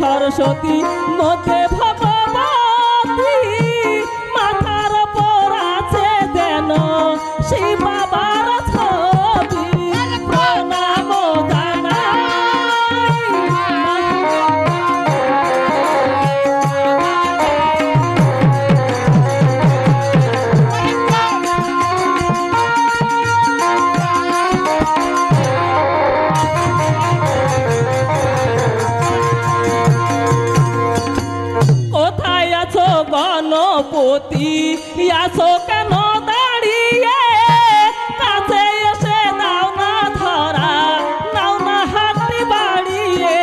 সরস্বতী মধ্যে ভগবতী মাথার উপর আছে যেন সেই বাবার ছবি প্রণাম গণপতি আসো কেন দাঁড়িয়ে কাছে এসে দাও না ধরা নাও না হাতটি বাড়িয়ে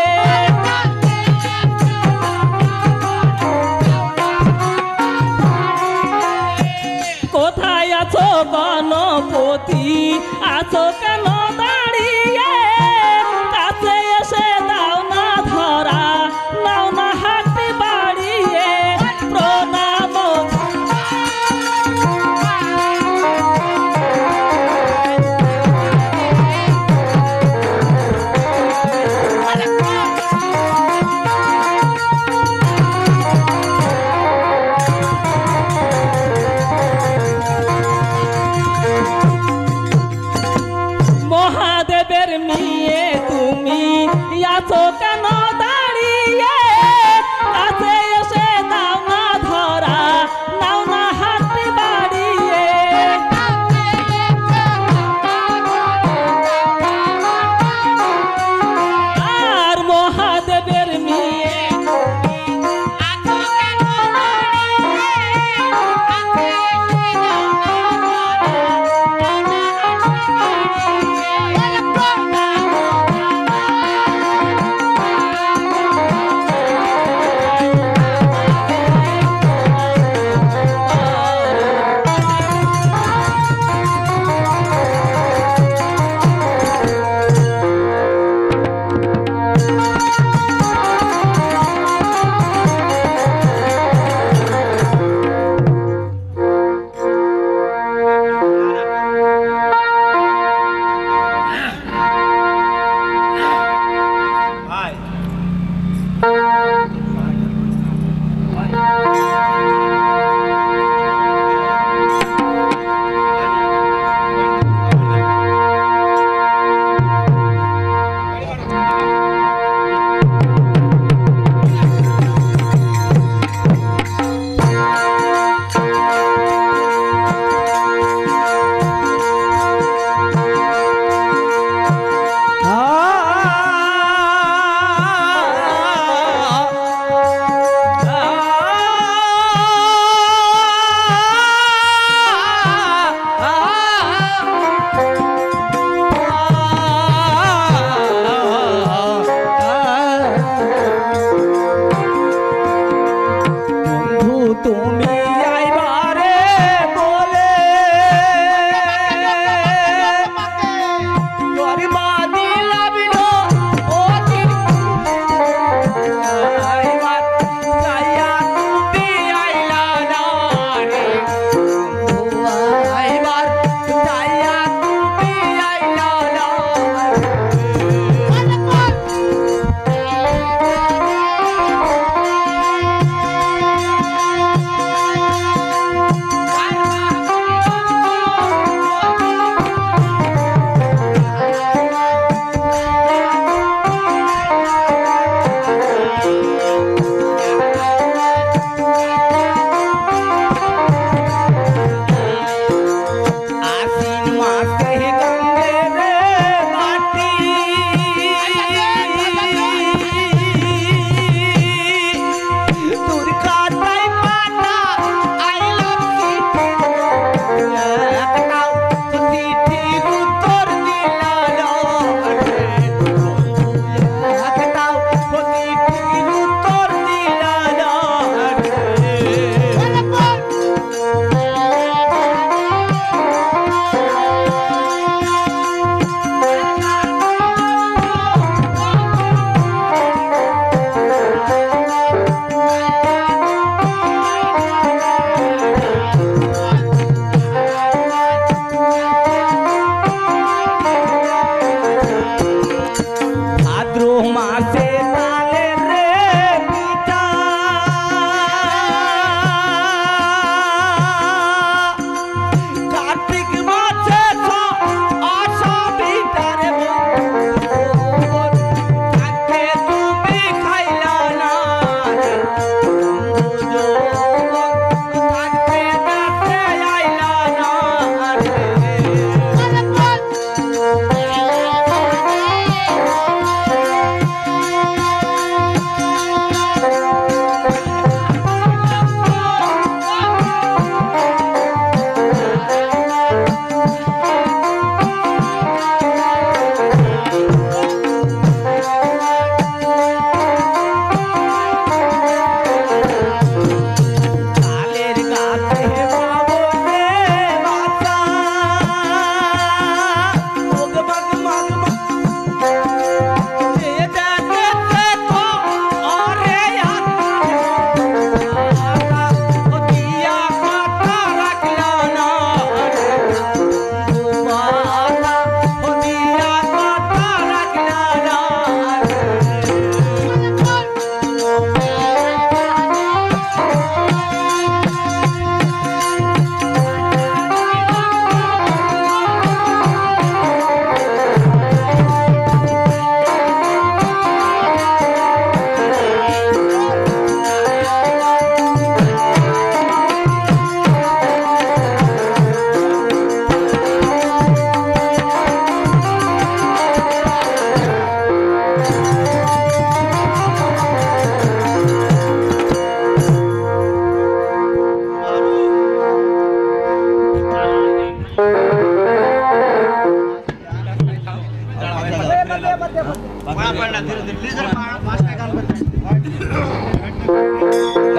কোথায় আছো গণপতি আসো কেন দাঁড়িয়ে কাছে এসে দাও না ধরা নাও না হাতটি বাড়িয়ে প্রণাম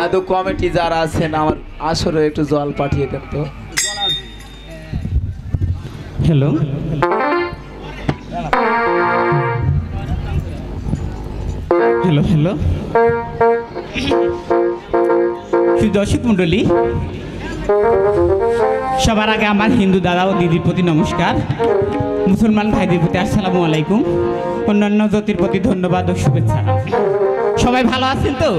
দাদু কমিটি যারা আছেন আমার আসরে একটু জল পাঠিয়ে দেন তো। হ্যালো হ্যালো হ্যালো দর্শক মন্ডলী, সবার আগে আমার হিন্দু দাদা ও দিদির প্রতি নমস্কার, মুসলমান ভাইদের প্রতি আসসালামু আলাইকুম, অন্যান্য জাতির প্রতি ধন্যবাদ ও শুভেচ্ছা। সবাই ভালো আছেন তো?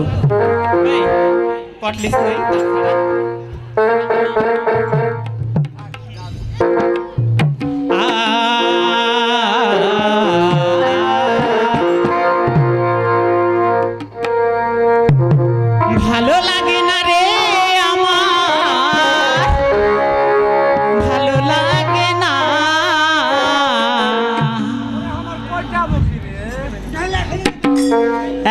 ভালো লাগে না রে আমার, ভালো লাগে না,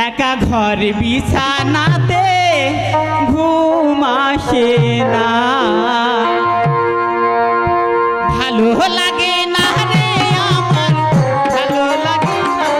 একা ঘর বিছানাতে ঘুম আসে না, ভালো লাগে না রে আমার, ভালো লাগে না।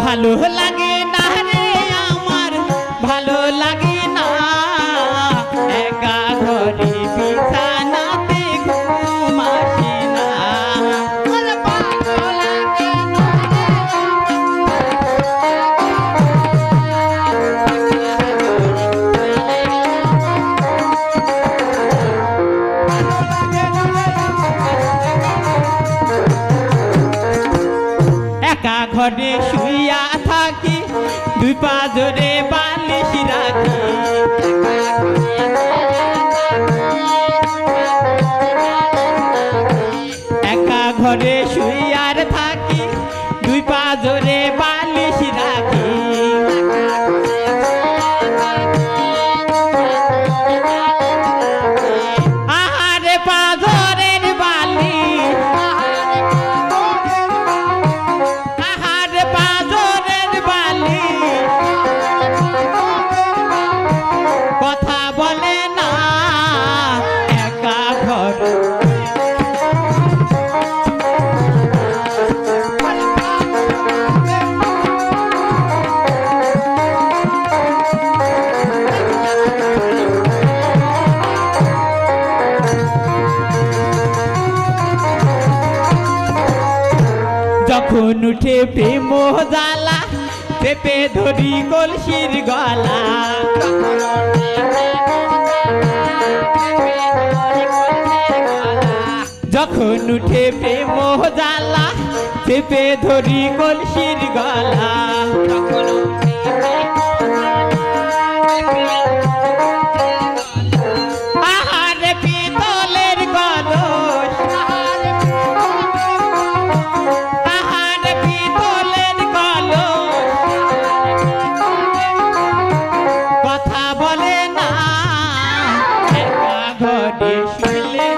ভালো লাগে না রে আমার, ভালো লাগে না, একা ঘরে বিছানাতে ঘুম আসে না, একা ঘরে শুইয়া থাকি, দুই পা জোরে বালিশ রাখি, একা ঘরে শুইয়ার থাকি, দুই পা জোরে বালিশ রাখি, আহারে পা জোরের বালিশ, আহারে পা জোরের বালিশ, কথা বলে না একা ঘর। যখন উঠে প্রেম জ্বালা, চেপে ধরি কলসির গলা, যখন উঠে প্রেম জ্বালা, চেপে ধরি কলসির গলা, আহারে পিতলের কলস, আহারে পিতলের কলস, কথা বলে না একা ঘরে শুইলে,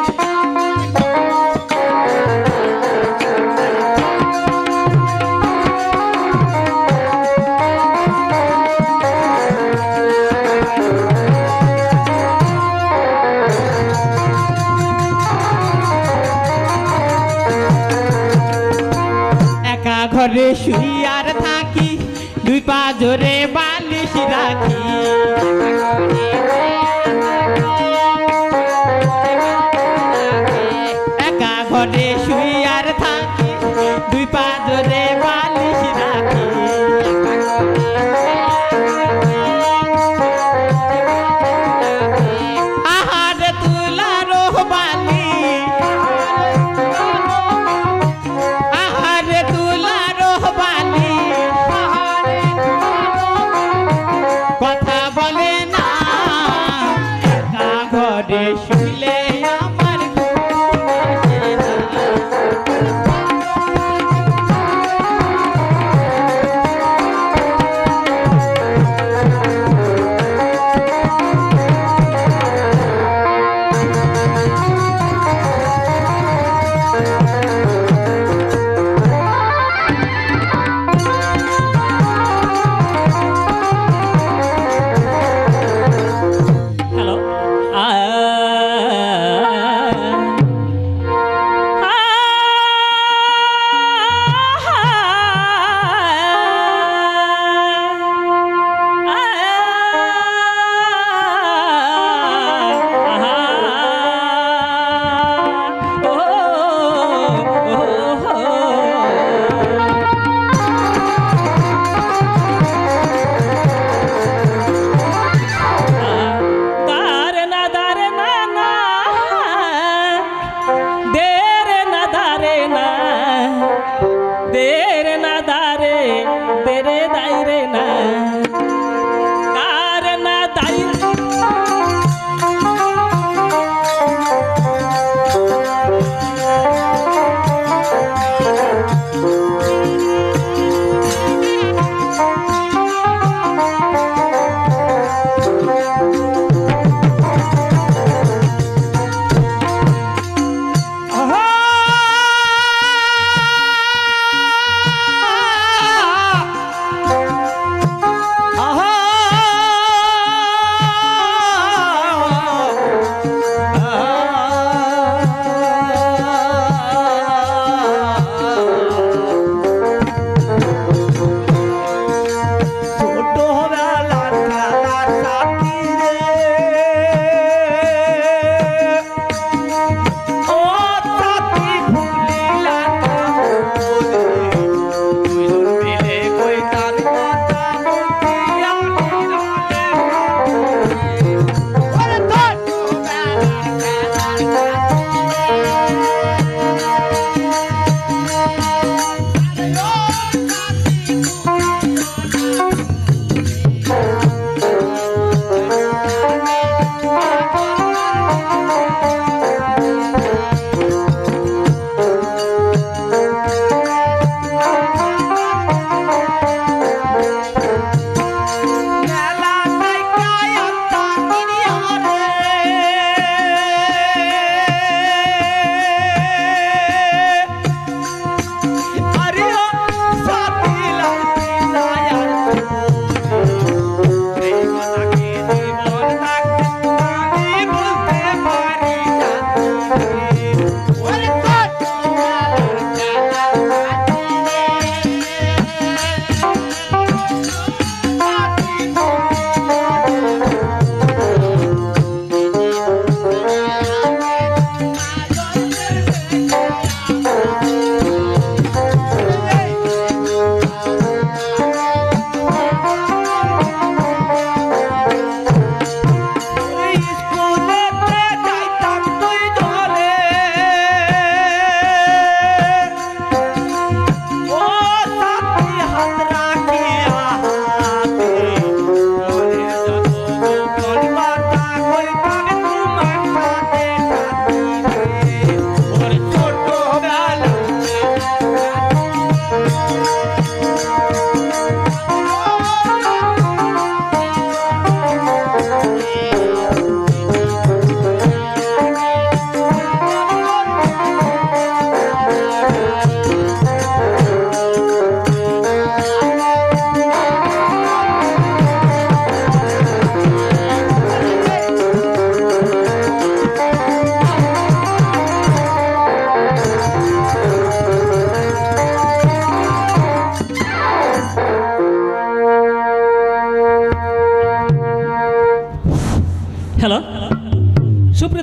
একা ঘরে শুইয়ার থাকি, দুই পা জোরে বালিশ রাখি, একা ঘরে শুইয়ার থাকি, দুই পা জোরে বালিশ রাখি, আহারে তুলার বালিশ, আহারে তুলার বালিশ, কথা বলে না একা ঘরে শুইলে আমার ঘুম আসে না।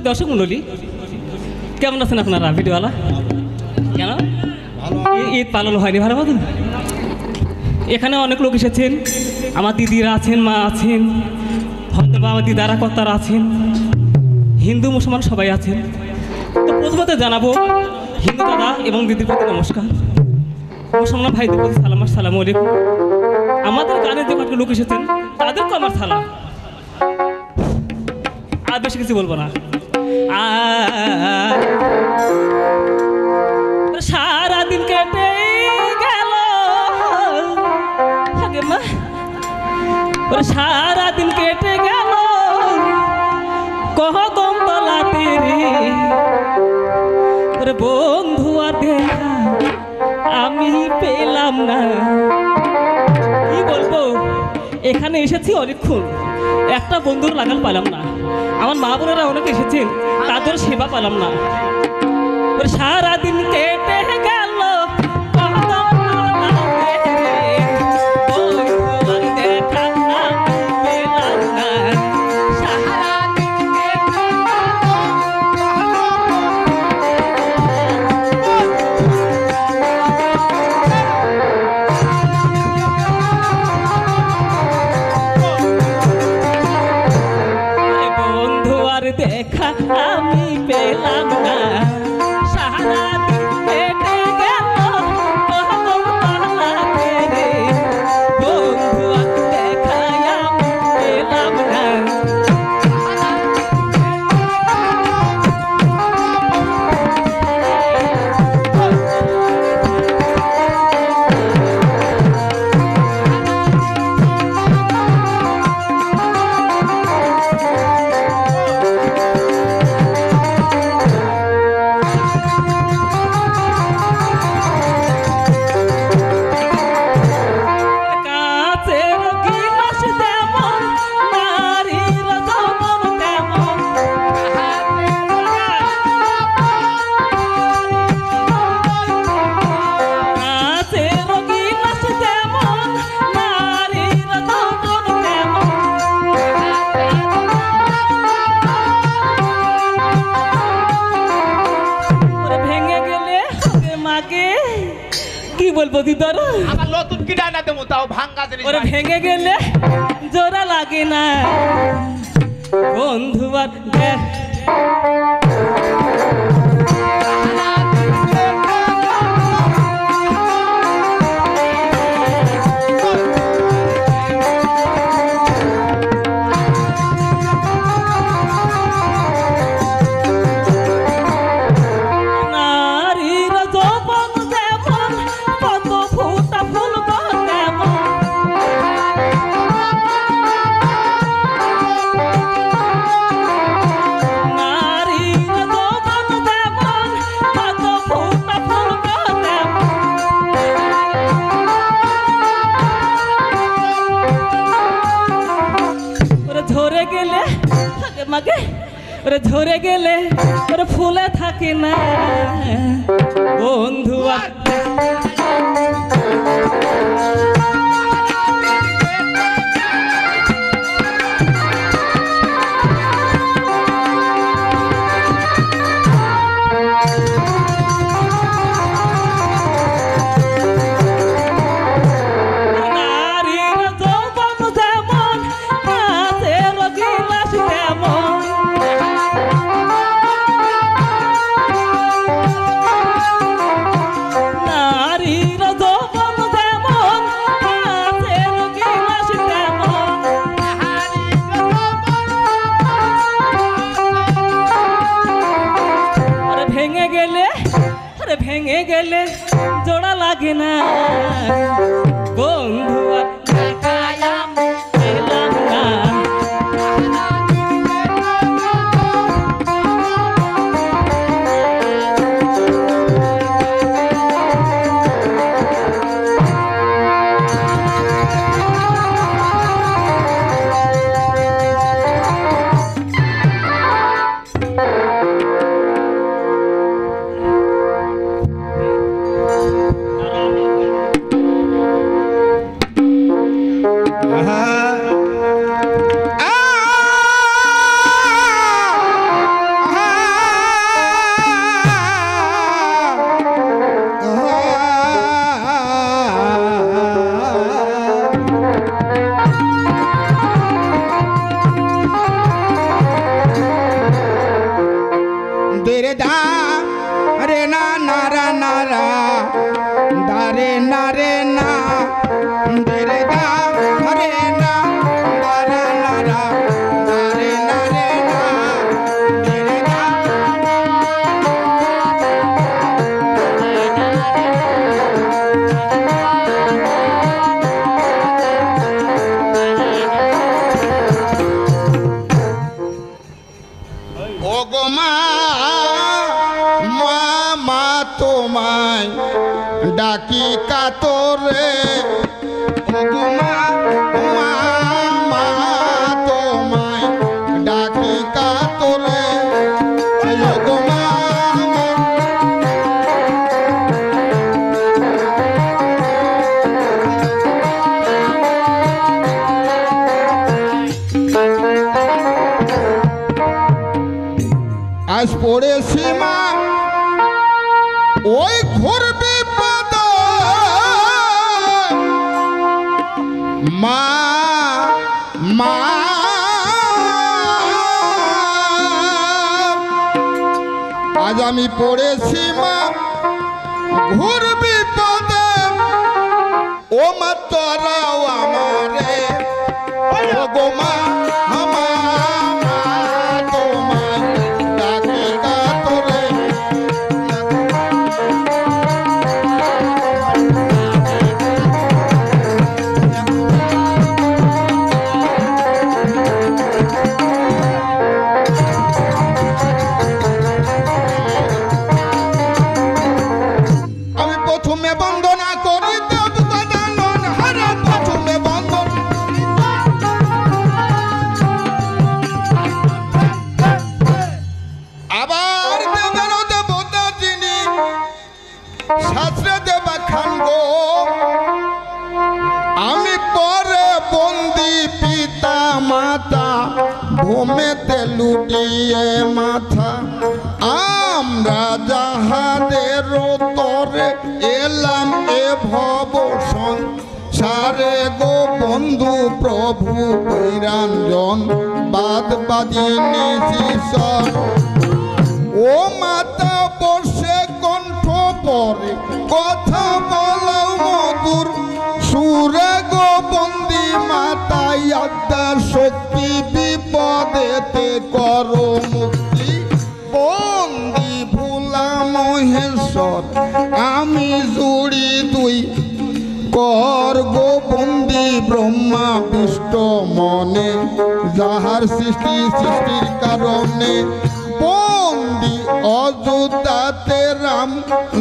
দর্শক মণ্ডলী, কেমন আছেন আপনারা? ভিডিওওয়ালা কেন ঈদ পালন হয়নি ভালো মতন? এখানে অনেক লোক এসেছেন, আমার দিদিরা আছেন, মা আছেন, হয়তো বা আমার দিদারা কর্তারা আছেন, হিন্দু মুসলমান সবাই আছেন। তো প্রথমত জানাবো হিন্দু দাদা এবং দিদির প্রতি নমস্কার, মুসলমান ভাইদের প্রতি সালাম, আসসালামু আলাইকুম। আমাদের গানের যে কয়েকটা লোক এসেছেন তাদেরকে আমার সালাম। আর বেশি কিছু বলবো না। সারাদিন কেটে গেল মা, সারাদিন কেটে গেল কদম তলাতে রে বন্ধু, আর দেখা আমি পেলাম না। কি বলবো, এখানে এসেছি অনেকক্ষণ, একটা বন্ধুর লাগাল পেলাম না। আমার মা বোনেরা অনেক এসেছেন, তাদের সেবা পেলাম না। সারাদিন কেটে গেল দেখা আমি পেলাম না। সারাদিন কেটে গেল কদম তলাতে রে বন্ধু, আর দেখা আমি পেলাম না। কি বলবো দিদার, আমার নতুন কিনা না দেবো, তাও ভাঙ্গা জিনিস ওরে ভেঙে গেলে জোড়া লাগে না বন্ধু, আর দেখ ধরে গেলে মাকে, ওরে ধরে গেলে ওরে ফুলে থাকে না বন্ধু, আর ভেঙে গেলে জোড়া লাগে না বন্ধু, আর দেখা আমি পেলাম না। নারা নারা দারে নারে না দেরে দা ধরে না নারা নারা দারে নারে না দেরে দা ও গো মা মা মা তোমায় ডাকি কাতরে ও গো মা মা মা তোমায় ডাকি কাতরে ও গো মা আজ পড়েছি মা ওই ঘোর বিপদ মা মা আজ আমি পড়েছি মা ঘোর বিপদে ও মা তোরাও আমারে ও গো মা আমি পরে বন্দি পিতা মাতা ভূমেতে লুটিয়ে মাথা আমরা যাহাদের তরে এলাম এ ভব সংসারে গো বন্ধু প্রভু বৈরাঞ্জন বাদ বাদিনী শিশর ও মাতা বর্ষে কণ্ঠ পরে কথা বলাও মধুর সুরে গো বন্দি মাতাই আদ্যার শক্তি বিপদেতে করো মুক্তি বন্দি ভোলা মহেশ্বর আমি জুড়ি দুই কর গো বন্দি ব্রহ্মা বিষ্ণু মনে যাহার সৃষ্টির কারণে বন্দি অযোধ্যাতে রাম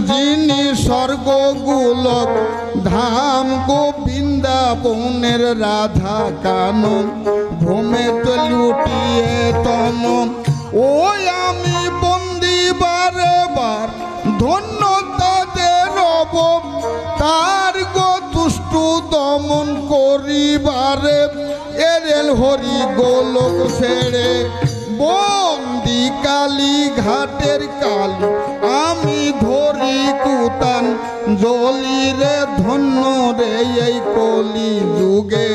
যিনি স্বর্গ গোলক ধাম গোবিন্দাবনের রাধা কানন ভূমেতে লুটিয়ে তম ওই আমি বন্দি বারে বার ধন্য তাদের তার গো দুষ্টু দমন করিবারে এরেল হরি গোলক ছেড়ে বন্দি কালী ঘাটের কালী আমি ধরি কুতান জলি রে ধন্য রে এই কলি যুগে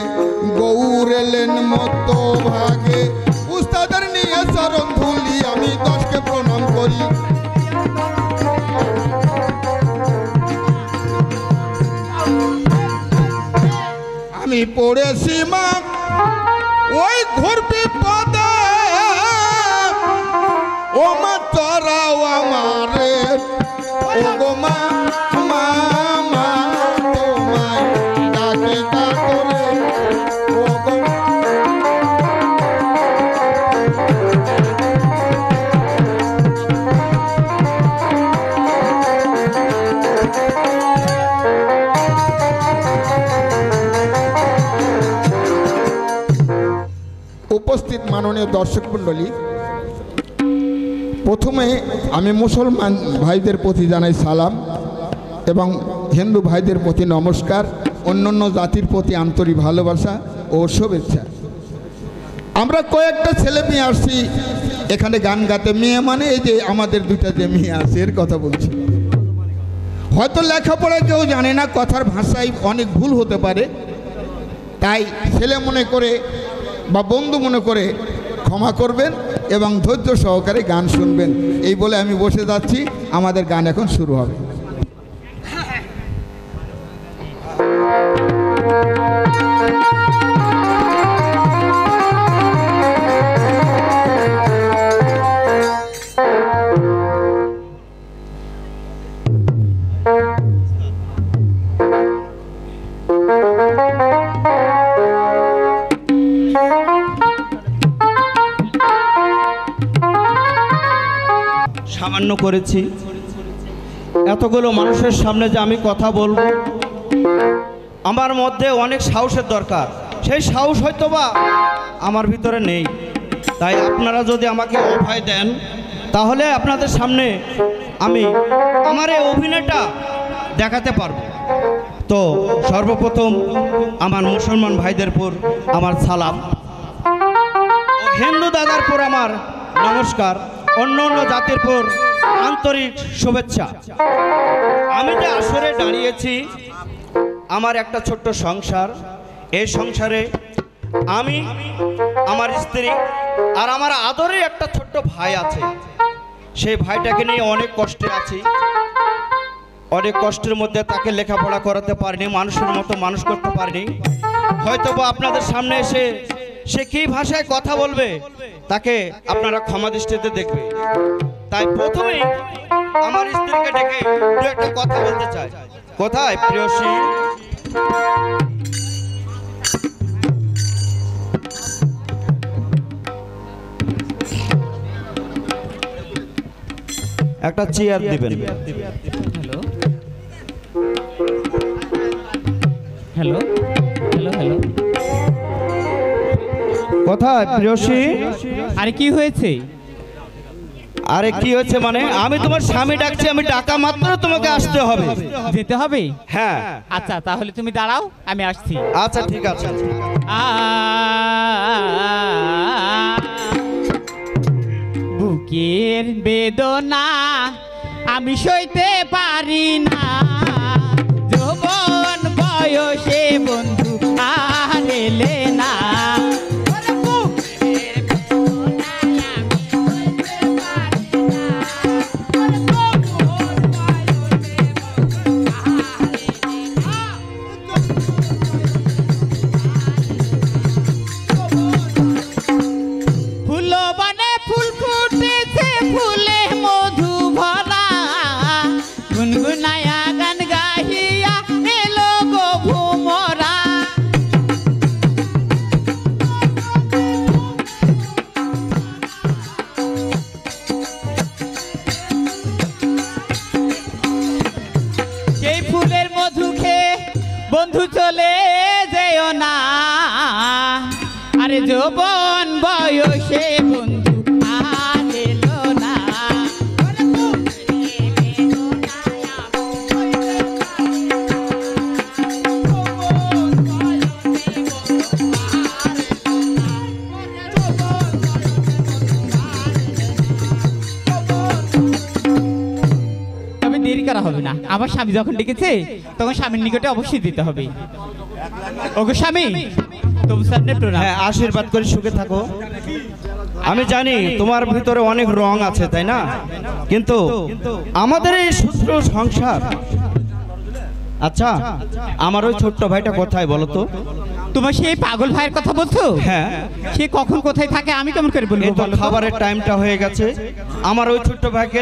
গৌরেলেন মত ভাগে উস্তাদের নিয়ে চরণ ধুলি আমি দশকে প্রণাম করি আমি পড়েছি মা ওই ঘোর বিপদে ও মা তোরাও আমারে ও গো মা মা মা তোমায় ডাকি কাতরে ও গো উপস্থিত মাননীয় দর্শক মণ্ডলী প্রথমে আমি মুসলমান ভাইদের প্রতি জানাই সালাম এবং হিন্দু ভাইদের প্রতি নমস্কার অন্যান্য জাতির প্রতি আন্তরিক ভালোবাসা ও শুভেচ্ছা আমরা কয়েকটা ছেলে মেয়ে আসছি এখানে গান গাতে মেয়ে মানে এই যে আমাদের দুইটা যে মেয়ে আছে এর কথা বলছি হয়তো লেখাপড়া কেউ জানে না কথার ভাষায় অনেক ভুল হতে পারে তাই ছেলে মনে করে বা বন্ধু মনে করে ক্ষমা করবেন এবং ধৈর্য সহকারে গান শুনবেন। এই বলে আমি বসে যাচ্ছি, আমাদের গান এখন শুরু হবে। সামান্য করেছি, এতগুলো মানুষের সামনে যে আমি কথা বলবো, আমার মধ্যে অনেক সাহসের দরকার। সেই সাহস হয়তো বা আমার ভিতরে নেই। তাই আপনারা যদি আমাকে অভয় দেন, তাহলে আপনাদের সামনে আমি আমার এই অভিনয়টা দেখাতে পারবো। তো সর্বপ্রথম আমার মুসলমান ভাইদের উপর আমার সালাম, ও হিন্দু দাদার পর আমার নমস্কার, অন্য অন্য জাতির পর আন্তরিক শুভেচ্ছা। আমি যে আসরে দাঁড়িয়েছি, আমার একটা ছোট্ট সংসার। এই সংসারে আমি, আমার স্ত্রী আর আমার আদরের একটা ছোট্ট ভাই আছে। সেই ভাইটাকে নিয়ে অনেক কষ্টে আছি। অনেক কষ্টের মধ্যে তাকে লেখাপড়া করাতে পারিনি, মানুষের মতো মানুষ করতে পারিনি। হয়তো বা আপনাদের সামনে এসে সে কী ভাষায় কথা বলবে তাকে আপনারা ক্ষমা দৃষ্টিতে দেখবে। তাই প্রথমেই আমার স্ত্রীকে ডেকে দু একটা কথা বলতে চাই। কোথায় প্রিয়সী? একটা চেয়ার দিবেন। হ্যালো হ্যালো হ্যালো, কোথায় প্রিয়সী? আরে কি হয়েছে? আরে কি হয়েছে মানে, আমি তোমার স্বামী ডাকছি, আমি ডাকা মাত্র তোমাকে আসতে হবে। যেতে হবে? হ্যাঁ। আচ্ছা তাহলে তুমি দাঁড়াও, আমি আসছি। আচ্ছা ঠিক আছে। বুকের বেদনা আমি সইতে পারি না, যৌবন বয়সে বন্ধু আর এলে না। বন্ধু চলে যেও না, আরে যৌবন বয়সে বন্ধু আর এলো না। তবে দেরি করা হবে না, আমার স্বামী যখন ডেকেছে তখন স্বামীর নিকটে অবশ্যই দিতে হবে। ওগো স্বামী, তোমার সামনে প্রণাম। হ্যাঁ, আশীর্বাদ করে সুখে থাকো। আমি জানি তোমার ভিতরে অনেক রং আছে, তাই না? কিন্তু আমাদের এই সূত্র সংসার। আচ্ছা, আমার ওই ছোট্ট ভাইটা কোথায় বলো তো? তোমার সেই পাগল ভাইয়ের কথা বলছো? হ্যাঁ। সে কখন কোথায় থাকে আমি কেমন করে বলবো? তো খাবারের টাইমটা হয়ে গেছে, আমার ওই ছোট্ট ভাইকে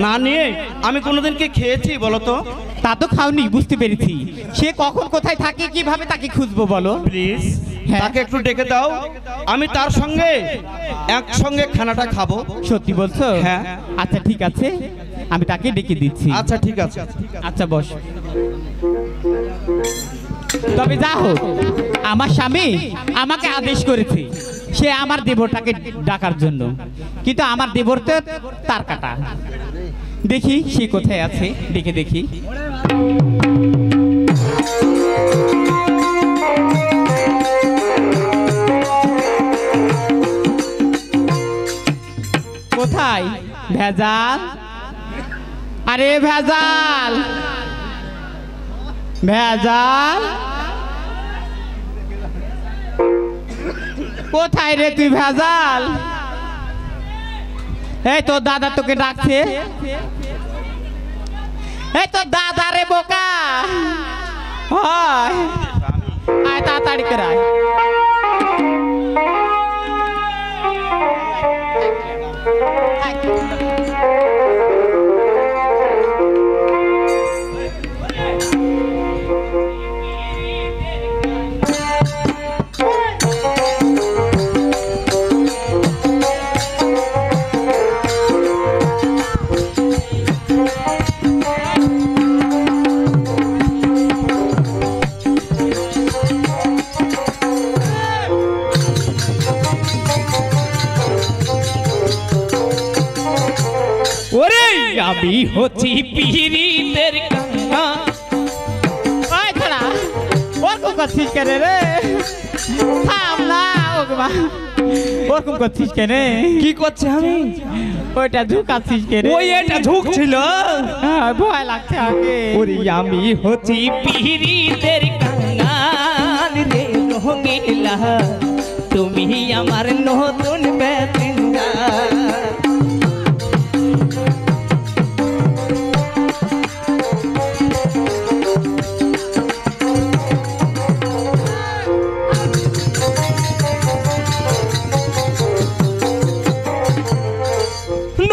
না নিয়ে আমি কোনোদিন কি খেয়েছি বলো তো? তা তো খাওনি, বুঝতে পেরেছি। সে কখন কোথায় থাকে, কিভাবে তাকে খুঁজবো বলো? প্লিজ তাকে একটু ডেকে দাও, আমি তার সঙ্গে একসঙ্গে খানাটা খাবো। সত্যি বলছো? হ্যাঁ। আচ্ছা ঠিক আছে, আমি তাকে ডেকে দিচ্ছি। আচ্ছা ঠিক আছে। আচ্ছা বস। তবে যা হোক, আমার স্বামী আমাকে আদেশ করেছে সে আমার দেবরটাকে ডাকার জন্য, কিন্তু আমার দেবর তো তার কাটা। দেখি সে কোথায় আছে, ডেকে দেখি। কোথায় ভেজাল? আরে ভেজাল, ভেজাল কোথায় রে তুই ভেজাল? এই তো দাদা তোকে ডাকছে। এই তো দাদা রে বোকা, হয় আয় তাড়াতাড়ি করে আয়। ওরে আমি হচ্ছি পিরিতের কাঙ্গা। ওই ছাড়া ওরকম করছিস কেন রে? থাম না ওগমা, ওরকম করছিস কেন? কি করছে আমি? ওইটা ঝুঁকাচ্ছিস কেন? ওই এটা ঝুঁকছিল। হ্যাঁ, ভয় লাগছে আগে। ওরে আমি হচ্ছি পিরিতের কাঙ্গাল রে রঙিলা, তুমি আমার নতুন বেতিন্দা।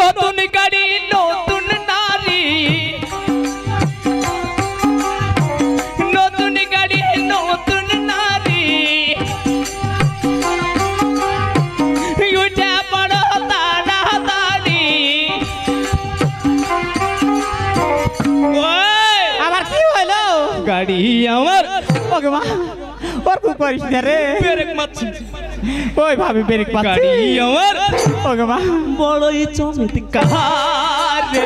নতুন গাড়ি নতুন নারী, নতুন গাড়ি নতুন নারী, উঠে পড়ো তাড়াতাড়ি। আবার কি হলো? গাড়ি আমার ওকে মা, ওরকম করিস না রে। ব্রেক মারছি। ওই ভাবে ব্রেক পাচ্ছি। গাড়ি আমার ওকে মা, বড়ই চমৎকার রে।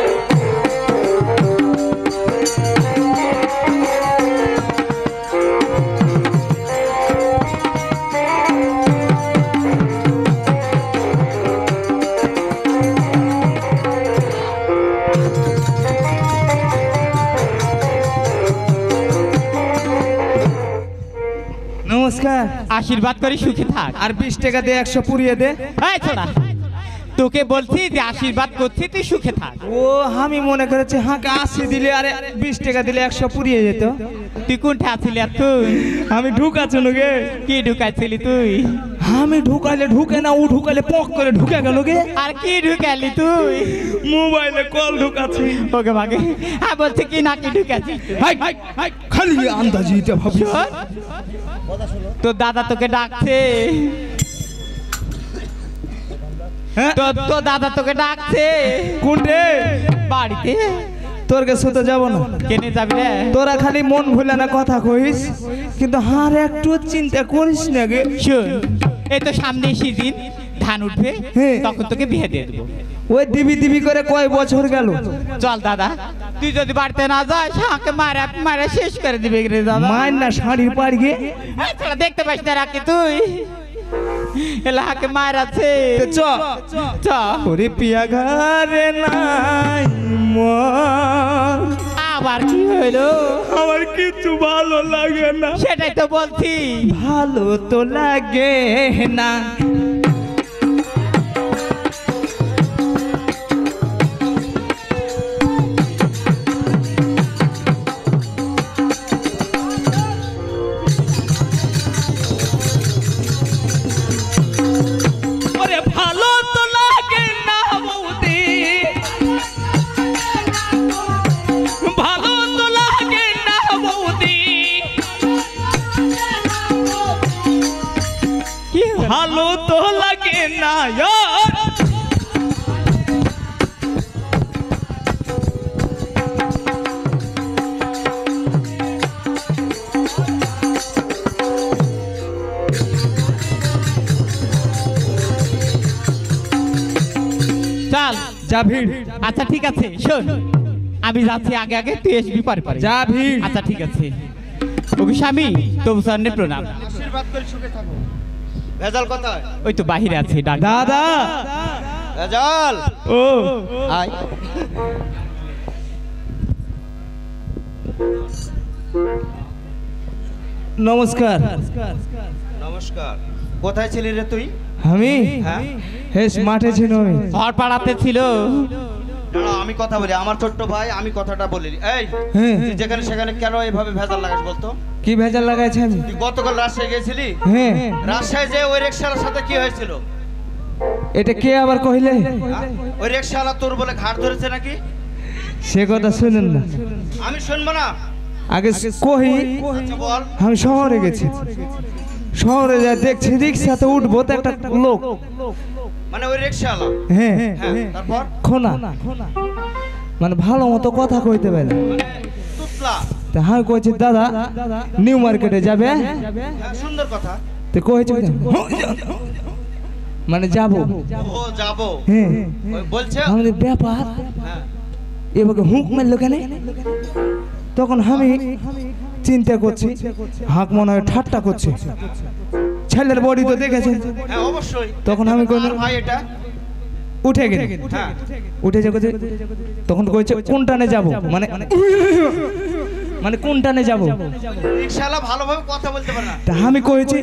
নমস্কার। আশীর্বাদ করি সুখে থাক। আর 20 টাকা দে, 100 পুড়িয়ে দে। এই ছোড়া, তোকে বলছি যে আশীর্বাদ করছি, তুই সুখে থাক। ও আমি মনে করেছি হাঁকে 80 দিলে আর 20 টাকা দিলে 100 পুড়িয়ে যেত। তুই কোনটা আছিলি আর তুই? আমি ঢুকাচ্ছি গে। কি ঢুকাইছিলি তুই? আমি ঢুকাইলে ঢুকে না, ও ঢুকাইলে পক করে ঢুকে গেল গে। আর কি ঢুকালি তুই? মোবাইলে কল ঢুকাচ্ছি। ওকে ভাগে, হ্যাঁ বলছি কি না কি ঢুকাছিস? হাই হাই খালি আন্দাজি এটা ভাবি। শোন, তোর দাদা তোকে ডাকছে। হ্যাঁ তোর দাদা তোকে ডাকছে কোনটে? বাড়িতে। তোর কাছে তো যাব না। কেনে যাবি রে? তোরা খালি মন ভুলে না কথা কইস, কিন্তু হার একটু চিন্তা করিস না গে। শোন, এই তো সামনে সিজন, ধান উঠবে, হ্যাঁ। তখন তোকে বিয়ে দিয়ে দেবো। ওই দিবি দিবি করে কয় বছর গেল। চল দাদা, তুই যদি বাড়িতে না যাস আমাকে মারা মারা শেষ করে দিবে রে দাদা। মার না শাড়ির পাড় গে। তোরা দেখতে পাস না রাখি তুই এলাকে মার আছে। চ চ। ওরে পিয়া ঘরে নাই মন, আবার কি হইলো? আমার কিছু ভালো লাগে না। সেটাই তো বলছি। ভালো তো লাগে না। ওরে ভালো তো লাগে না বৌদি, ভালো তো লাগে না বৌদি, কি হলো? ভালো তো লাগে না यार। চল যা ভিড়, আচ্ছা ঠিক আছে। শোন, আমি যাচ্ছি আগে আগে, তুই আসবি পরে পরে। যা ভিড়। আচ্ছা ঠিক আছে। ওকে স্বামী, তবু সামনে প্রণাম। আশীর্বাদ করে সুখে থাকো। ভেজাল কোথায়? ওই তো বাহিরে আছে ডাক। দাদা ভেজাল ও আয়। নমস্কার। নমস্কার। কোথায় ছিলি রে তুই? আমি হ্যাঁ হেস মাঠে ছিল আমি ঘর পাড়াতে ছিল। দাঁড়াও, আমি কথা বলি। আমার ছোট্ট ভাই, আমি কথাটা বলি। এই হ্যাঁ তুই যেখানে সেখানে কেন এইভাবে ভেজাল লাগাস বলতো? কি ভেজাল লাগাইছে আমি তুই গতকাল রাজশাহী গেছিলি, হ্যাঁ রাজশাহী যে ওই রিক্সাওয়ালার সাথে কি হয়েছিল? এটা কে আবার কইলে হ্যাঁ? ওই রিক্সাওয়ালা তোর বলে ঘাট ধরেছে নাকি? সে কথা শুনেন না আমি শুনবো না। আগে কহি আচ্ছা বল। আমি শহরে গেছি শহরে যা দেখছি রিক্সাতে উঠবো তো একটা লোক মানে ওই রিক্সাওয়ালা? হ্যাঁ হ্যাঁ, তারপর? খোনা মানে ভালো মতো কথা কইতে পারে তুতলা। তা আমি কইছি দাদা নিউ মার্কেটে যাবে হ্যাঁ, সুন্দর কথা। তো কইছে মানে যাবো ও যাবো। হ্যাঁ ওই বলছে আমাদের ব্যাপার হ্যাঁ। এবারে হুঁক মারলো কেন তখন আমি চিন্তা করছি হাঁক মনে হয় ঠাট্টা করছে ছেলের বডি তো দেখেছেন হ্যাঁ অবশ্যই। তখন আমি কইলাম, আর ভাই এটা উঠে গেল হ্যাঁ উঠে যাবো তখন কইছে কোন টানে যাবো মানে মানে কোন টানে যাবো রিক্সাওয়ালা ভালোভাবে কথা বলতে পারে না। তা আমি কইছি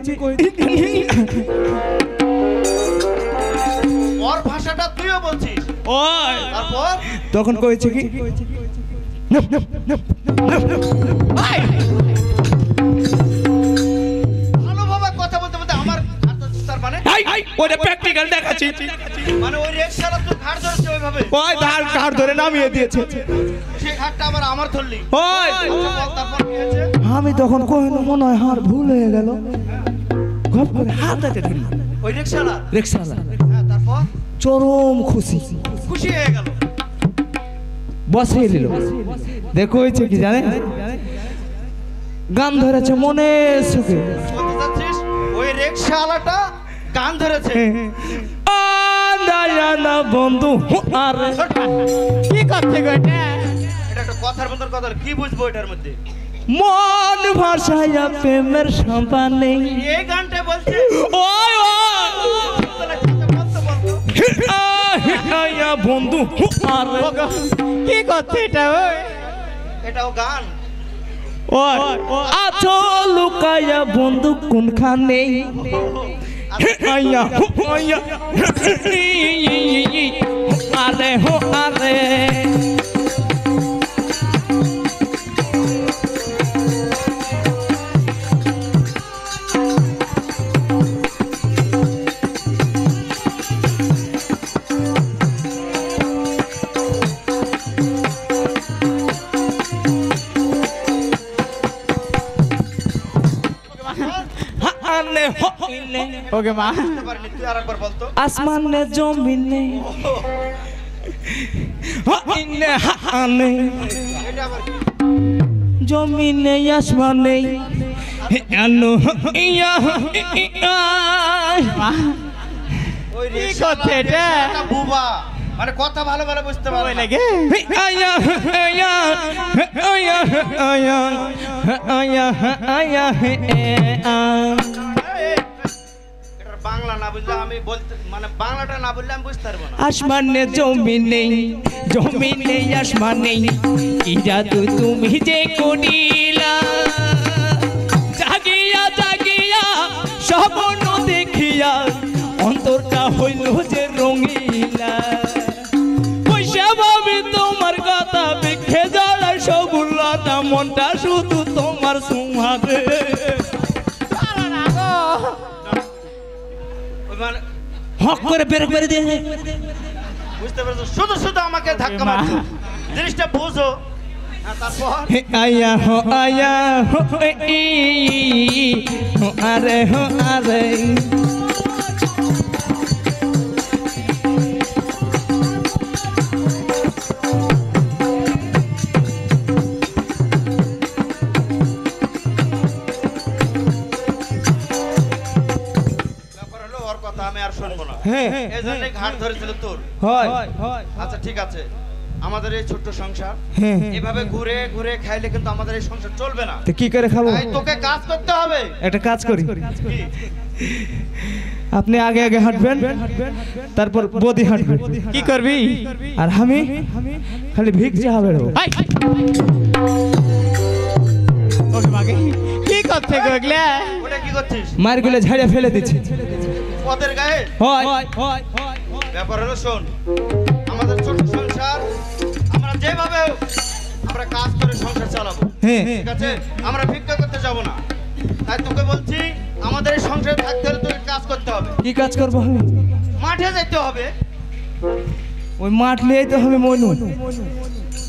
ওর ভাষাটা তুইও বলছিস। ওই তারপর তখন কইছে কি ভালোভাবে কথা বলতে বলতে আমার ঘাট ধরছিস তার মানে? ওটা প্র্যাকটিক্যাল দেখাচ্ছি। মানে ওই রিক্সাওয়ালা তোর ঘাট ধরেছে ওইভাবে? ওই ধার ধরে নামিয়ে দিয়েছে সেই ঘাটটা আবার আমার ধরলি? ওই আচ্ছা বল, তারপর কি হয়েছে? আমি তখন কহিল মনে হয় হার ভুল হয়ে গেল ঘপ করে হাতাতে ধরি ওই রিক্সাওয়ালা? রিক্সাওয়ালা হ্যাঁ, তারপর চরম খুশি খুশি হয়ে গেল। বসে নিল দেখো হয়েছে কি জানে গান ধরেছে মনে সুখে বলতে চাচ্ছিস ওই রিক্সাওয়ালাটা গান ধরেছে? না বন্ধু আর কি করছে গো এটা? এটা একটা কথার মতন কথা। কি বুঝবো এটার মধ্যে? মন ভাষায়া প্রেমের সম্পা নেই এই গানটা বলছে? ওই বন্ধু আর কি করছে এটা? ওই এটাও গান? আছো লুকায়া বন্ধু কোনখানে আয়া আয়া আরে হো আরে ওকে মা বুঝতে পারিনি, তুই আরেকবার বলতো। আসমানে জমিনে ইনে হানে এটা আবার কি? জমিনে আসমানে আনো ইয়া মা ওই কি রিক্সাওয়ালা করছে এটা? একটা বুবা, মানে কথা ভালো ভালো বুঝতে পারে ওই না। লাগে আয়া আয়া আয়া আয়া আয়া আয়া এটার বাংলা না বুঝলে আমি বলতে, মানে বাংলাটা না বললে আমি বুঝতে পারবো না। আসমানে জমিনে জমিনে আসমানে কি জাদু তুমি যে করিলা জাগিয়া জাগিয়া স্বপ্ন দেখিয়া অন্তরটা হইল যে রঙিলা পয়সা ভাবি তোমার কথা বিখে জ্বালায় সবুলতা মনটা শুধু তোমার সুমাদে ওই মানে হক করে বের করে দিয়ে বুঝতে পারছো? শুধু শুধু আমাকে ধাক্কা মারছো, জিনিসটা বুঝো। হ্যাঁ, তারপর আয়া হো ই হো আরে ব্যাপার হলো ওর কথা আমি আর শুনবো না। হ্যাঁ এই জন্যই ঘাট ধরেছিল তোর। হয় আচ্ছা ঠিক আছে, আমাদের এই ছোট্ট সংসার হ্যাঁ এভাবে ঘুরে ঘুরে খাইলে কিন্তু আমাদের এই সংসার চলবে না। তো কি করে খাবো তাই তোকে কাজ করতে হবে। একটা কাজ করি কি? আপনি আগে আগে হাঁটবেন তারপর বদি হাঁটবেন কি করবি? আর আমি খালি ভিক যে হবে হাই! ওকে মাগে কি করছে গো এগুলা? ওটা কি করছিস? মারগুলো ঝাড়িয়ে ফেলে দিচ্ছে পদের গায়ে? হয় ব্যাপার হলো শোন, আমাদের ছোট সংসার, আমরা যেভাবে হোক আমরা কাজ করে সংসার চালাবো, হ্যাঁ ঠিক আছে? আমরা ভিক্ষা করতে যাব না। তাই তোকে বলছি, আমাদের এই সংসারে থাকতে হলে তোকে কাজ করতে হবে, কি কাজ করবো আমি? মাঠে যেতে হবে। ওই মাঠ নিয়েই তো হবে মনু।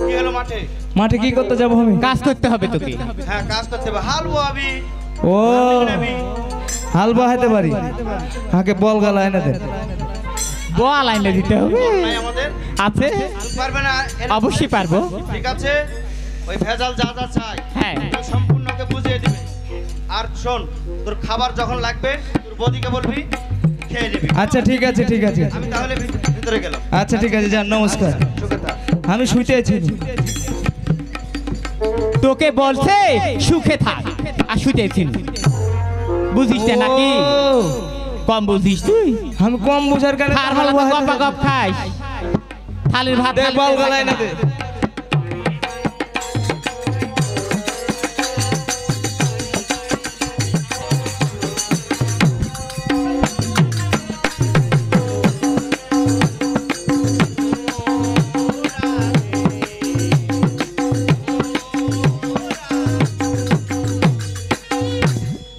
কি হলো মাঠে? মাঠে কি করতে যাবো আমি? কাজ করতে হবে তোকে। হ্যাঁ, কাজ করতে হবে। হাল বোয়াবি, ও নেবি। হাল বাহাইতে পারি, আগে বল গালা এনে দেন। বল আইনে দিতে হবে। নাই আমাদের আছে, পারবে না? অবশ্যই পারবো। ঠিক আছে, ওই ভেজাল যা যা চাই হ্যাঁ। তুই সম্পূর্ণ ওকে বুঝিয়ে দিবে। আর শোন, তোর খাবার যখন লাগবে তোর বদিকে বলবি, খেয়ে নিবি। আচ্ছা ঠিক আছে ঠিক আছে। আমি তাহলে ভিতরে গেলাম। আচ্ছা ঠিক আছে, যান, নমস্কার। সুখে থাক। আমি শুইতে আছি। তোকে বলছে সুখে থাক আর শুতেছিস, বুঝিস না নাকি? ও, কম বুঝিস তুই। আমি কম বোঝার কারণে খার হলে তো গপা গপ খাস, থালির ভাত দে, বল গালা এনে দে।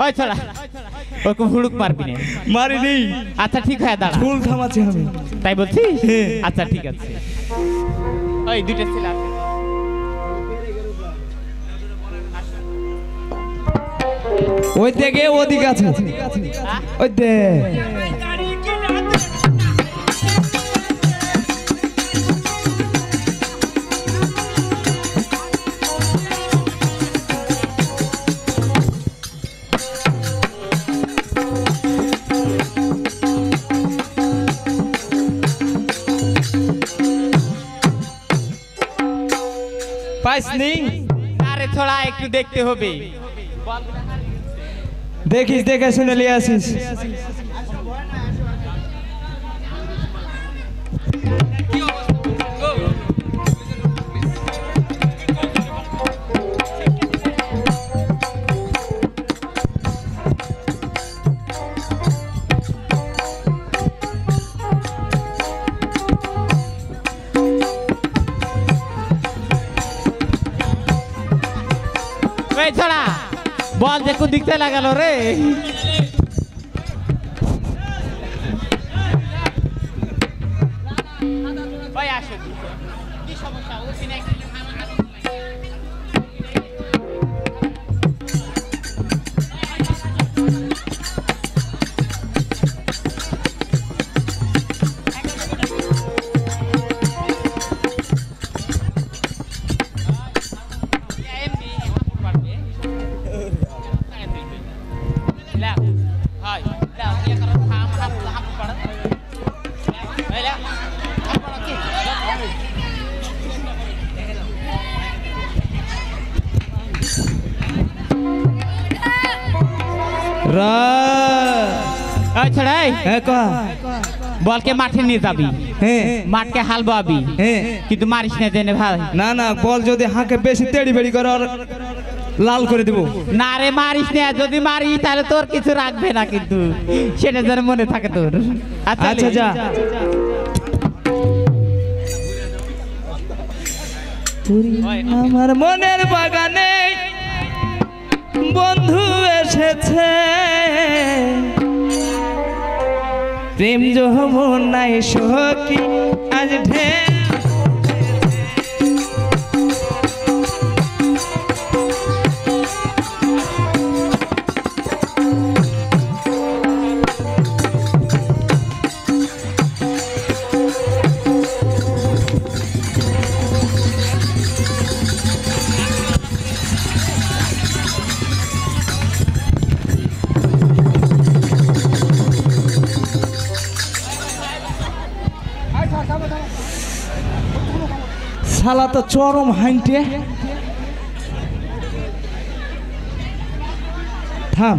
ওই ছড়া, ওরকম হুড়ুক মারবি না। মারি নেই, আচ্ছা ঠিক হয়ে দাঁড়া। ফুল থামাচ্ছি আমি। তাই বলছিস? হ্যাঁ। আচ্ছা ঠিক আছে। ওই দুইটা ছেলে আছে। ওই থেকে ওদিক আছে, ওই দে। পাইসনি? আরে ছড়া একটু দেখতে হবে। দেখিস, দেখে শুনে লিয়ে আসিস। ওই ছড়া, বল যে কোন দিকতে লাগালো রে? ওই আসো, কি সমস্যা? ও সিনে ছড়াই বলকে মাঠে নিয়ে যাবি, মাঠকে হাল বাবি, কিন্তু মারিস না জেনে ভাই। না না, বল যদি হাঁকে বেশি তেড়ি বেড়ি করে আর লাল করে দিব। না রে, মারিস না। যদি মারিস তাহলে তোর কিছু রাখবে না, কিন্তু সেটা যেন মনে থাকে তোর। আচ্ছা যা। আমার মনের বাগানে বন্ধু এসেছে, প্রেম যমুনায় সখী আজ ঢেউ। শালা তো চরম হাইন্টে। থাম,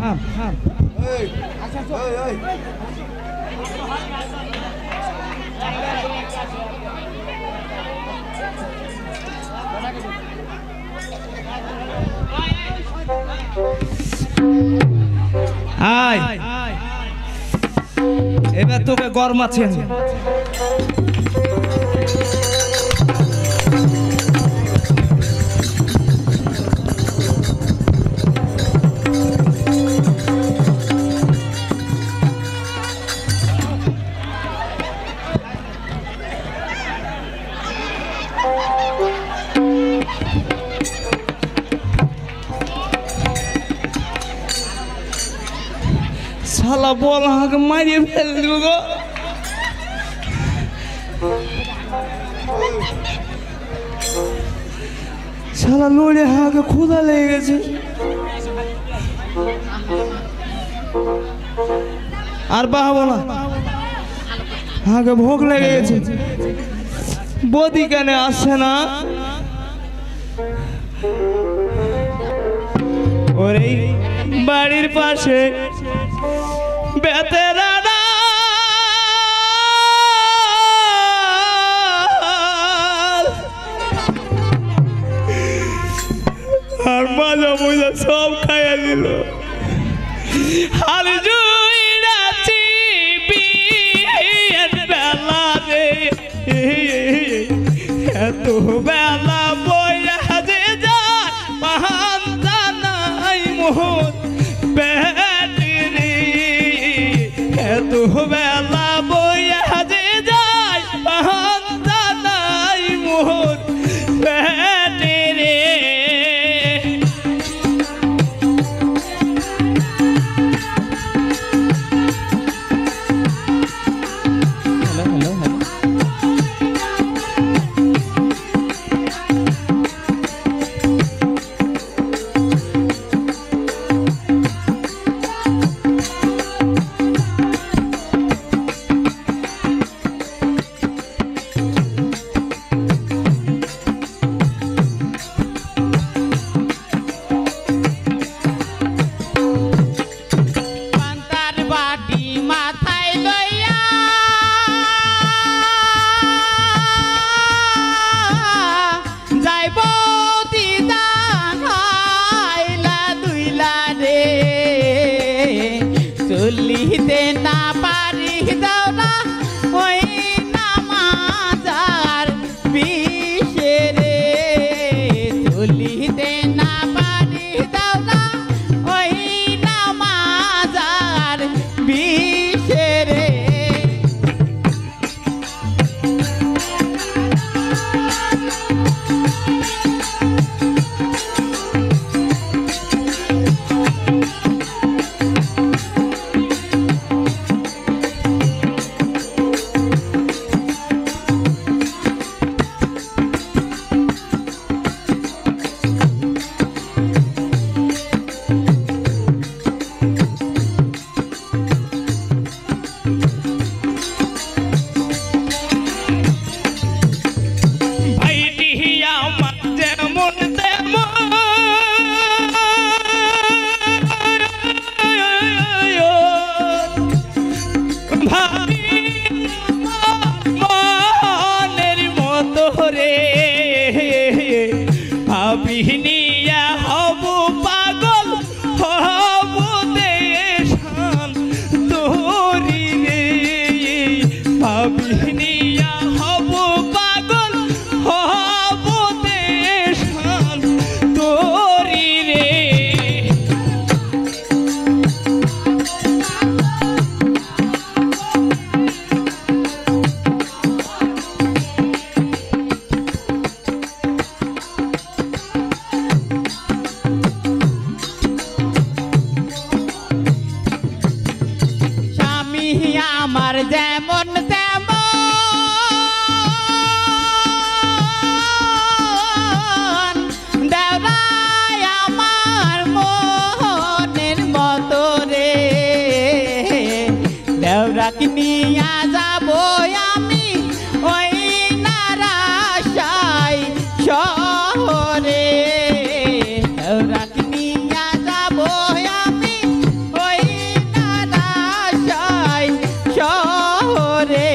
আয় এবার তোকে গরমাছেন। শালা বল আমাকে মারিয়ে ফেল দিব গো। শালা লড়ে আমাকে ক্ষুধা লেগে গেছে। আর বাহাবো না, আমাকে ভোগ লেগে গেছে। বদি কেন আসছে না? ওরে বাড়ির পাশে বেতেরানা আর মাজা মজা সব খাইয়া দিল। আর জুইরাছি বিয়ের বেলা রে, এত বেলা বইয়া যে যায় পাহান্তা নাই মোহন বেটি রে, এত বেলা বইয়া যে যায় পাহান্তা নাই মোহন বেটি রে। চলিতে না পারি দাও না ওই নামাজার বিষে রে, চলিতে না পারি দাও না ওই নামাজার বিষে রে। বিহনিয়া হব পাগল হব দেশান তোরি রে, বিহনিয়া হব পাগল হব দেশান তোরি রে। আমার যেমন তেমন দেওরাই আমার মনের মতো রে, দেওরাকে নিয়া যাব আমি ওই নারাশাই শহরে, দেওরাকে নিয়া যাব আমি ওই নারাশাই শহরে।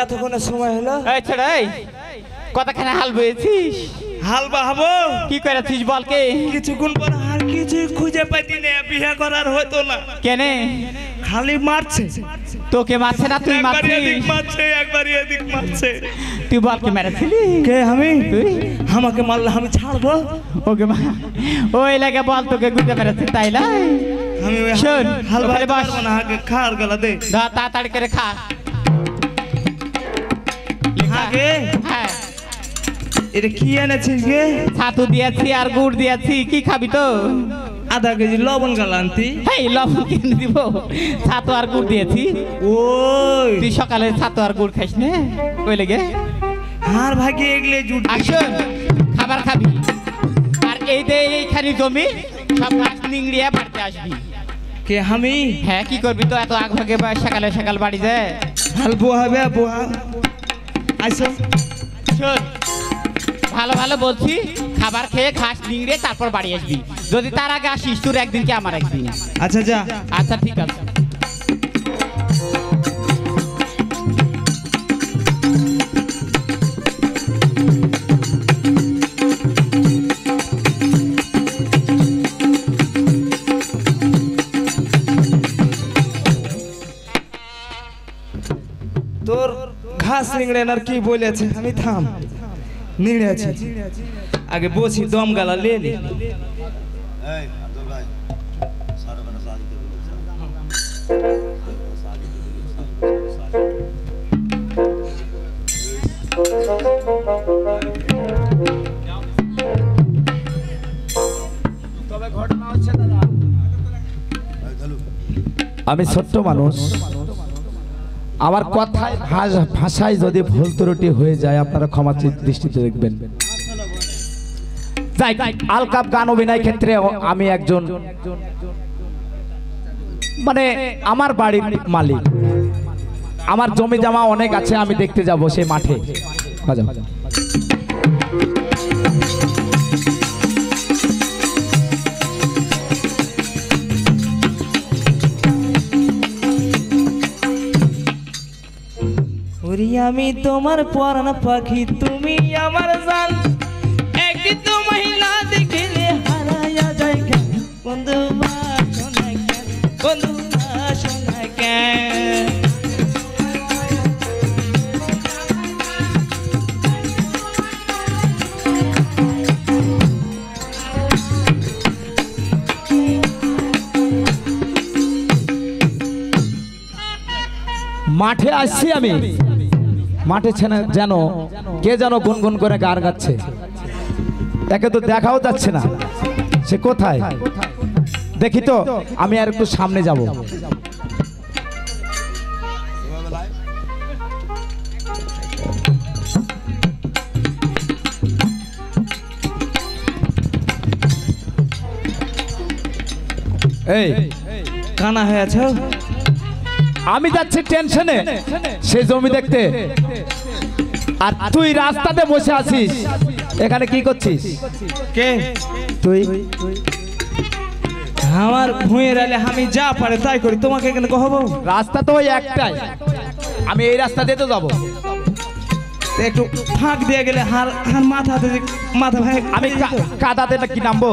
এতক্ষণের সময় হলো এই ছেড়ে এই কতখানে হাল বয়েছিস হাল বাহাবো কি করেছিস বলকে কিছুক্ষণ পর আর কিছু খুঁজে পাইতি না বিয়ে করার হতো না কেনে খালি মারছে তোকে মারছে না তুই একবার মারছিস এদিক মারছে একবার এদিক মারছে তুই বলকে মেরেছিলি কে আমি তুই আমাকে মারলে আমি ছাড়বো ওকে ওই লাগে বল তোকে গুঁজে মেরেছে তাই না আমি ওই শোন, হাল ওখানে বাহাতে বস। পারবো না আগে খাওয়ার গলা দে তাড়াতাড়ি করে খা আগে হ্যাঁ এটা কি এনেছিস গে ছাতু দিয়েছি আর গুড় দিয়েছি কি খাবি তো আধা কেজি লবণ গাল আনতি এই লবণ কিনে দিব ছাতু আর গুড় দিয়েছি ওই তুই সকালে ছাতু আর গুড় খাইস না ওই লেগে আর ভাগে এগলে জুট আসুন খাবার খাবি আর এই যে এইখানে জমি সব গাছ নিংড়িয়ে বাড়িতে আসবি কে আমি হ্যাঁ কি করবি তো এত আগ ভাগে সকালে সকাল বাড়ি যায় হাল বোহাবে বোহা আইসো শোন ভালো ভালো বলছি খাবার খেয়ে ঘাস নিংড়ে তারপর বাড়ি আসবি যদি তার আগে আসিস তোর একদিন কি আমার একদিন আচ্ছা যা আচ্ছা ঠিক আছে তোর ঘাস নিংড়ে আর কি বলেছে আমি থাম নিংড়ে আছি আগে বসি দম গালা লে নি আমি ছোট্ট মানুষ আমার কথায় ভাষায় যদি ভুল ত্রুটি হয়ে যায় আপনারা ক্ষমা দৃষ্টিতে দেখবেন যাই আলকাপ গান অভিনয় ক্ষেত্রে আমি একজন মানে আমার বাড়ির মালিক আমার জমি জমা অনেক আছে আমি দেখতে যাব সেই মাঠে বাজাও ওরে আমি তোমার পরাণ পাখি তুমি আমার জান একদিন তো মহিলা দেখিলে হারায়া যায় কেন বন্ধু বাসো না কেন বন্ধু বাসো না কেন মাঠে আসছি আমি মাঠে যেন কে যেন গুনগুন করে গান গাচ্ছে একে তো দেখাও যাচ্ছে না সে কোথায় দেখি তো আমি আর একটু সামনে যাব এই কানা হয়ে আছো আমি যাচ্ছি টেনশনে সে জমি দেখতে আর তুই রাস্তাতে বসে আছিস এখানে কি করছিস কে তুই আমার ভুঁয়ের আলে আমি যা পারে তাই করি তোমাকে এখানে কহবো রাস্তা তো ওই একটাই আমি এই রাস্তা দিয়ে তো যাবো একটু ফাঁক দিয়ে গেলে হার হার মাথা ভাই আমি কাদাতে নাকি নামবো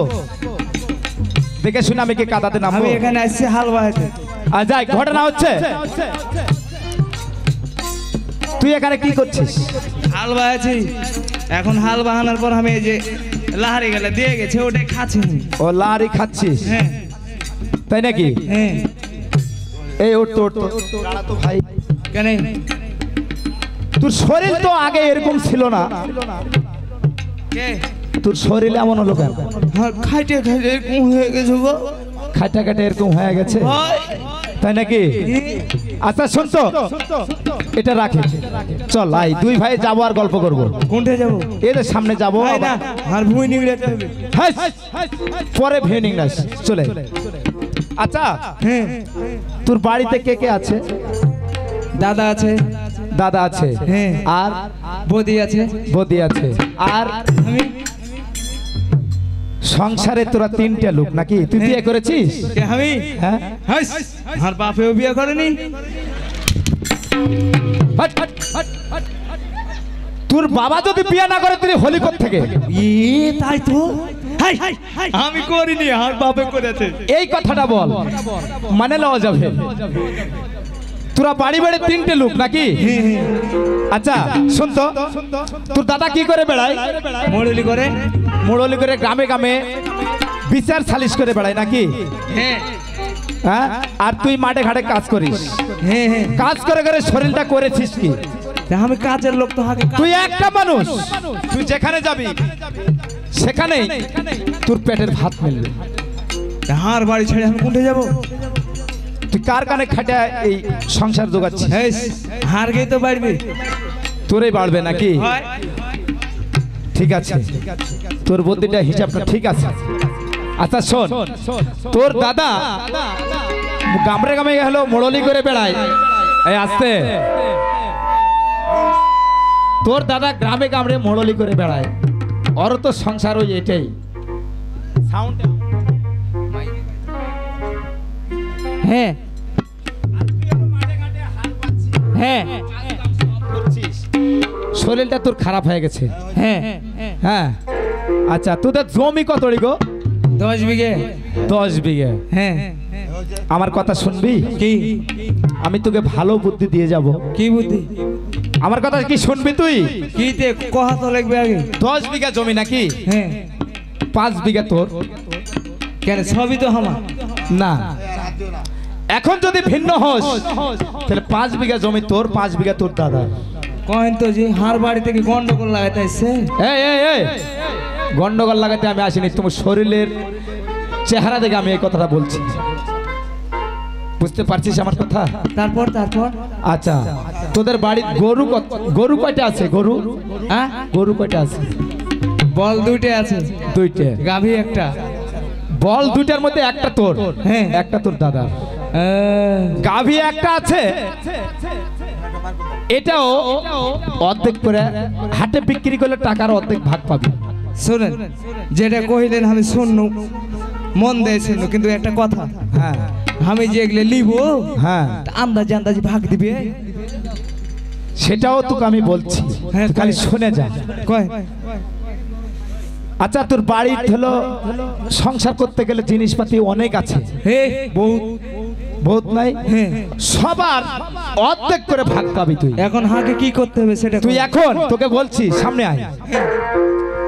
দেখে শুনে আমি কি কাদাতে নামবো আমি এখানে আসছি হাল বাহাতে আর যাই ঘটনা হচ্ছে তুই এখানে কি করছিস হাল বাহাছি এখন হাল বাহানোর পর আমি এই যে লাহারি গেলে দিয়ে গেছে ওটাই খাচ্ছি ও লারি খাচ্ছিস হ্যাঁ তাই নাকি হ্যাঁ এই উঠতো ভাই কেন তোর শরীর তো আগে এরকম ছিল না কে তোর শরীর এমন হলো কেন খাইটে খাইটে এরকম হয়ে গেছে গো খাটা খাটা এরকম হয়ে গেছে তাই নাকি আচ্ছা শুন তো এটা রাখে চল আই দুই ভাই যাবো আর গল্প করবো কোনটা যাবো এদের সামনে যাবো ভাই না আর ভুঁই নিংড়ে হবে হাস, পরে ভেনিং নাস চলে আচ্ছা হ্যাঁ তোর বাড়িতে কে কে আছে দাদা আছে দাদা আছে হ্যাঁ আর বৌদি আছে বৌদি আছে আর আমি সংসারে তোরা তিনটা লোক নাকি তুই বিয়ে করেছিস কে আমি হ্যাঁ হাস আর বাপেও বিয়ে করেনি hot, hot, hot, hot, hot. তোর বাবা যদি বিয়ে না করে তুই হলি থেকে তাই তো আমি করিনি, আর বাপে করেছে। এই কথাটা বল, মানে লওয়া যাবে। তোরা বাড়ি বাড়ি 3টে লোক নাকি? আচ্ছা শুন তো, তোর দাদা কি করে বেড়ায়? মরুলি করে। মোড়লি করে গ্রামে গ্রামে বিচার সালিশ করে বেড়ায় নাকি? হ্যাঁ হ্যাঁ, আর তুই মাঠে ঘাটে কাজ করিস। হ্যাঁ হ্যাঁ, কাজ করে করে শরীরটা করেছিস কি? আমি কাজের লোক তো আগে। তুই একটা মানুষ, তুই যেখানে যাবি সেখানেই তোর পেটের ভাত মিলবে। হার বাড়ি ছেড়ে আমি কোনটা যাবো? তুই কার কানে খাটে এই সংসার জোগাচ্ছিস? হার গেই তো বাড়বে। তোরই বাড়বে নাকি? ঠিক আছে, তোর বুদ্ধিটা হিসাবটা ঠিক আছে। আচ্ছা শোন, তোর দাদা গামড়ে গামে গেল মোড়লি করে বেড়ায়। এই আসতে, তোর দাদা গ্রামে গ্রামে মোড়লি করে বেড়ায়, ওর তো সংসার ওই এটাই। হ্যাঁ হ্যাঁ শরীরটা তোর খারাপ হয়ে গেছে। হ্যাঁ হ্যাঁ, আচ্ছা তোদের জমি কত গো? 10 বিঘে। 10 বিঘে। হ্যাঁ, আমার কথা শুনবি কি? আমি তোকে ভালো বুদ্ধি দিয়ে যাব। কি বুদ্ধি? আমার কথা কি শুনবি তুই? কিতে কহা তো লাগবে আগে। 10 বিঘা জমি নাকি? হ্যাঁ। 5 বিঘা তোর। কেন, সবই তো আমার না, এখন যদি ভিন্ন হোস তাহলে 5 বিঘা জমি তোর, 5 বিঘা তোর দাদা। কহেন তো যে হার বাড়ি থেকে গন্ডগোল লাগাতে আসছে। এই এই এই, গন্ডগোল লাগাতে আমি আসিনি, তোমার শরীরের চেহারা দেখে আমি এই কথাটা বলছি। বুঝতে পারছিস আমার কথা? তারপর তারপর আচ্ছা, তোদের বাড়ির গরু কয়টা আছে? গরু হ্যাঁ, গরু কয়টা আছে? বল 2টে আছে। 2টে। গাভী একটা। বল 2টার মধ্যে একটা তোর, হ্যাঁ একটা তোর দাদা। গাভী একটা আছে, এটাও অর্ধেক করে হাটে বিক্রি করলে টাকার অর্ধেক ভাগ পাবি। শুনেন, যেটা কহিলেন আমি শুননু, মন দিয়ে শুননু, কিন্তু একটা কথা, হ্যাঁ আমি যেগুলো লিব হ্যাঁ, আন্দাজে আন্দাজে ভাগ দিবে। সেটাও তোকে আমি বলছি, হ্যাঁ, তুই খালি শুনে যা। কয় আচ্ছা, তোর বাড়ি হলো সংসার করতে গেলে জিনিসপাতি অনেক আছে। হে বহুত বহুত নাই? হ্যাঁ, সবার অর্ধেক করে ভাগ পাবি তুই। এখন হাকে কি করতে হবে সেটা তুই এখন, তোকে বলছি সামনে আয়,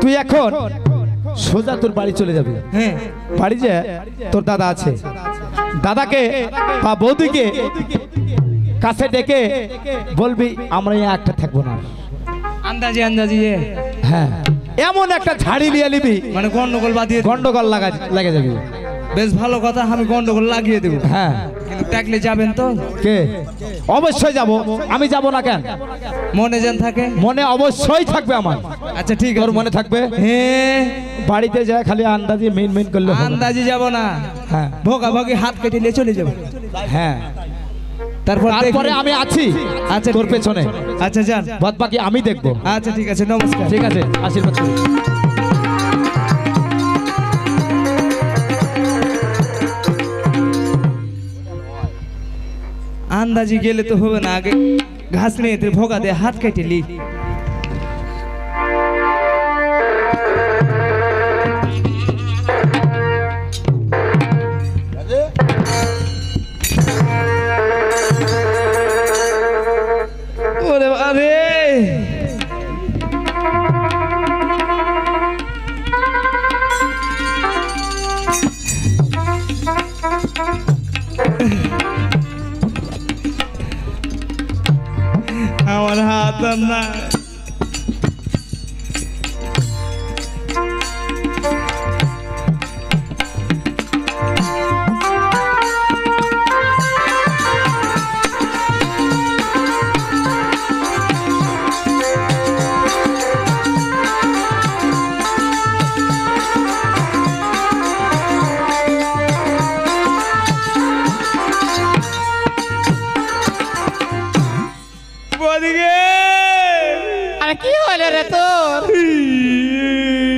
তুই এখন সোজা তোর বাড়ি চলে যাবি। হ্যাঁ, বাড়ি যে তোর দাদা আছে, দাদাকে বা বৌদিকে কাছে ডেকে বলবি আমরা একটা থাকবো না। আন্দাজে আন্দাজে হ্যাঁ, এমন একটা ঝাড়ি নিয়ে নিবি, মানে গন্ডগোল বাদিয়ে গন্ডগোল লাগে যাবি। বেশ ভালো কথা, আমি গন্ডগোল লাগিয়ে দেবো। হ্যাঁ, কিন্তু টাকলে যাবেন তো? কে? অবশ্যই যাব, আমি যাব না কেন? মনে যেন থাকে। মনে অবশ্যই থাকবে আমার। আচ্ছা ঠিক আছে, তোর মনে থাকবে? হ্যাঁ, বাড়িতে যায় খালি আন্দাজে মেন করলে হবে না। আন্দাজে যাব না, হ্যাঁ ভোগা ভোগি হাত কেটে নিয়ে চলে যাব। হ্যাঁ, তারপরে তারপরে আমি আছি আচ্ছা তোর পেছনে। আচ্ছা যান, বাদ বাকি আমি দেখবো। আচ্ছা ঠিক আছে, নমস্কার। ঠিক আছে, আশীর্বাদ করি। আন্দাজি গেলে তো হবে না, আগে ঘাস নিয়ে ভোগা দিয়ে হাত কেটে লি। ওরে আরে আমার হাত আর না। আরে কি হলো রে তোর?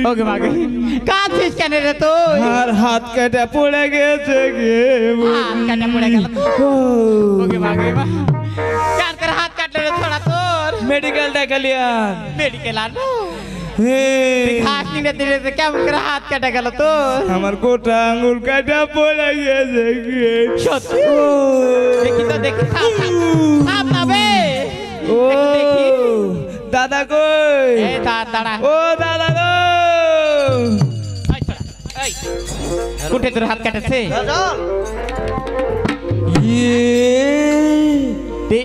ওকে মাগে কাঁদছিস কেন রে তুই? আর হাত কাটা পড়ে গেছে গে। হাত কাটা পড়ে গেল। ওকে মাগে কার কার হাত মেডিকেল দেখালিয়ান মেডিকেল আনো ঘাস নিয়ে দিলে কেমন করে হাত কাটা গেল তো আমার গোটা আঙুল কাটা পড়ে গেছে সত্যি দেখি তো দেখি থাম না বে ও দেখি দাদা কই এই দাঁড়া ও দাদা গো কুঠে তোর হাত কাটেছে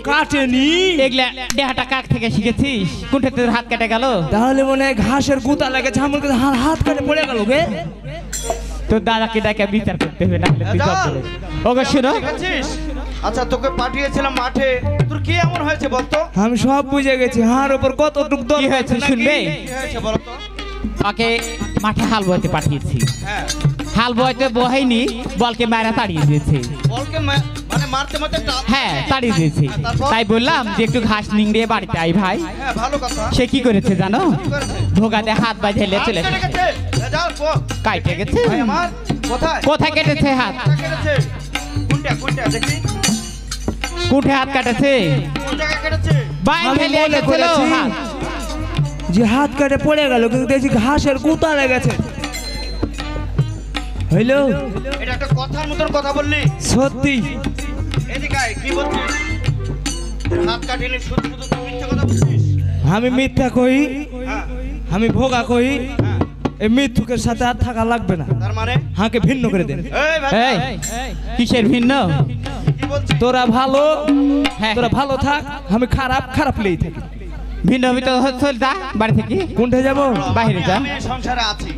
কাটেনি এগুলা দেহাটা কাক থেকে শিখেছিস কুঠে তোর হাত কেটে গেল তাহলে মনে হয় ঘাসের গুতা লেগেছে আমার কাছে হাত কাটে পড়ে গেল গে তোর দাদাকে ডাকে বিচার করতে হবে না হলে তুই জব করে ওকে শুনো আচ্ছা তোকে পাঠিয়েছিলাম মাঠে তোর কি এমন হয়েছে বলতো আমি সব বুঝে গেছি হার উপর কতটুক কি হয়েছে শুনবে কি হয়েছে বলতো ওকে মাঠে হাল বইতে পাঠিয়েছি হ্যাঁ হাল বইতে বহাইনি বলকে মারা তাড়িয়ে দিয়েছে বলকে মানে মারতে মারতে হ্যাঁ তাড়িয়ে দিয়েছে তাই বললাম যে একটু ঘাস নিংড়িয়ে বাড়িতে আই ভাই হ্যাঁ ভালো কথা সে কি করেছে জানো করেছে? ভোগাতে হাত বাঁধেলে চলে কেটে গেছে যাও কাইটে গেছে ভাই আমার কোথায় কোথায় কেটেছে হাত কেটেছে কোনটা দেখি কুঠে হাত কাটেছে কোন জায়গায় কেটেছে বাইন আমি ফেলে মনে গেছিল করেছি হাত যে হাত কাটে পড়ে গেল কিন্তু দেখছি ঘাসের গুতা লেগেছে হইল এটা একটা কথার মতন কথা বললি সত্যি এদিকে আয়, কি বলছিস তোর হাত কাটিনি শুধু শুধু তুই মিথ্যা কথা বলছিস আমি মিথ্যা কই হ্যাঁ আমি ভোগা কই হ্যাঁ এই মৃত্যুকের সাথে আর থাকা লাগবে না তার মানে হাঁকে ভিন্ন করে দেন এই ভাই এই কিসের ভিন্ন কি বলছিস তোরা ভালো হ্যাঁ তোরা ভালো থাক আমি খারাপ খারাপ লেই থাকি ভিন্ন ভিন্ন চল যা বাড়ি থেকে কোনটা যাব বাইরে যা আমি এই সংসারে আছি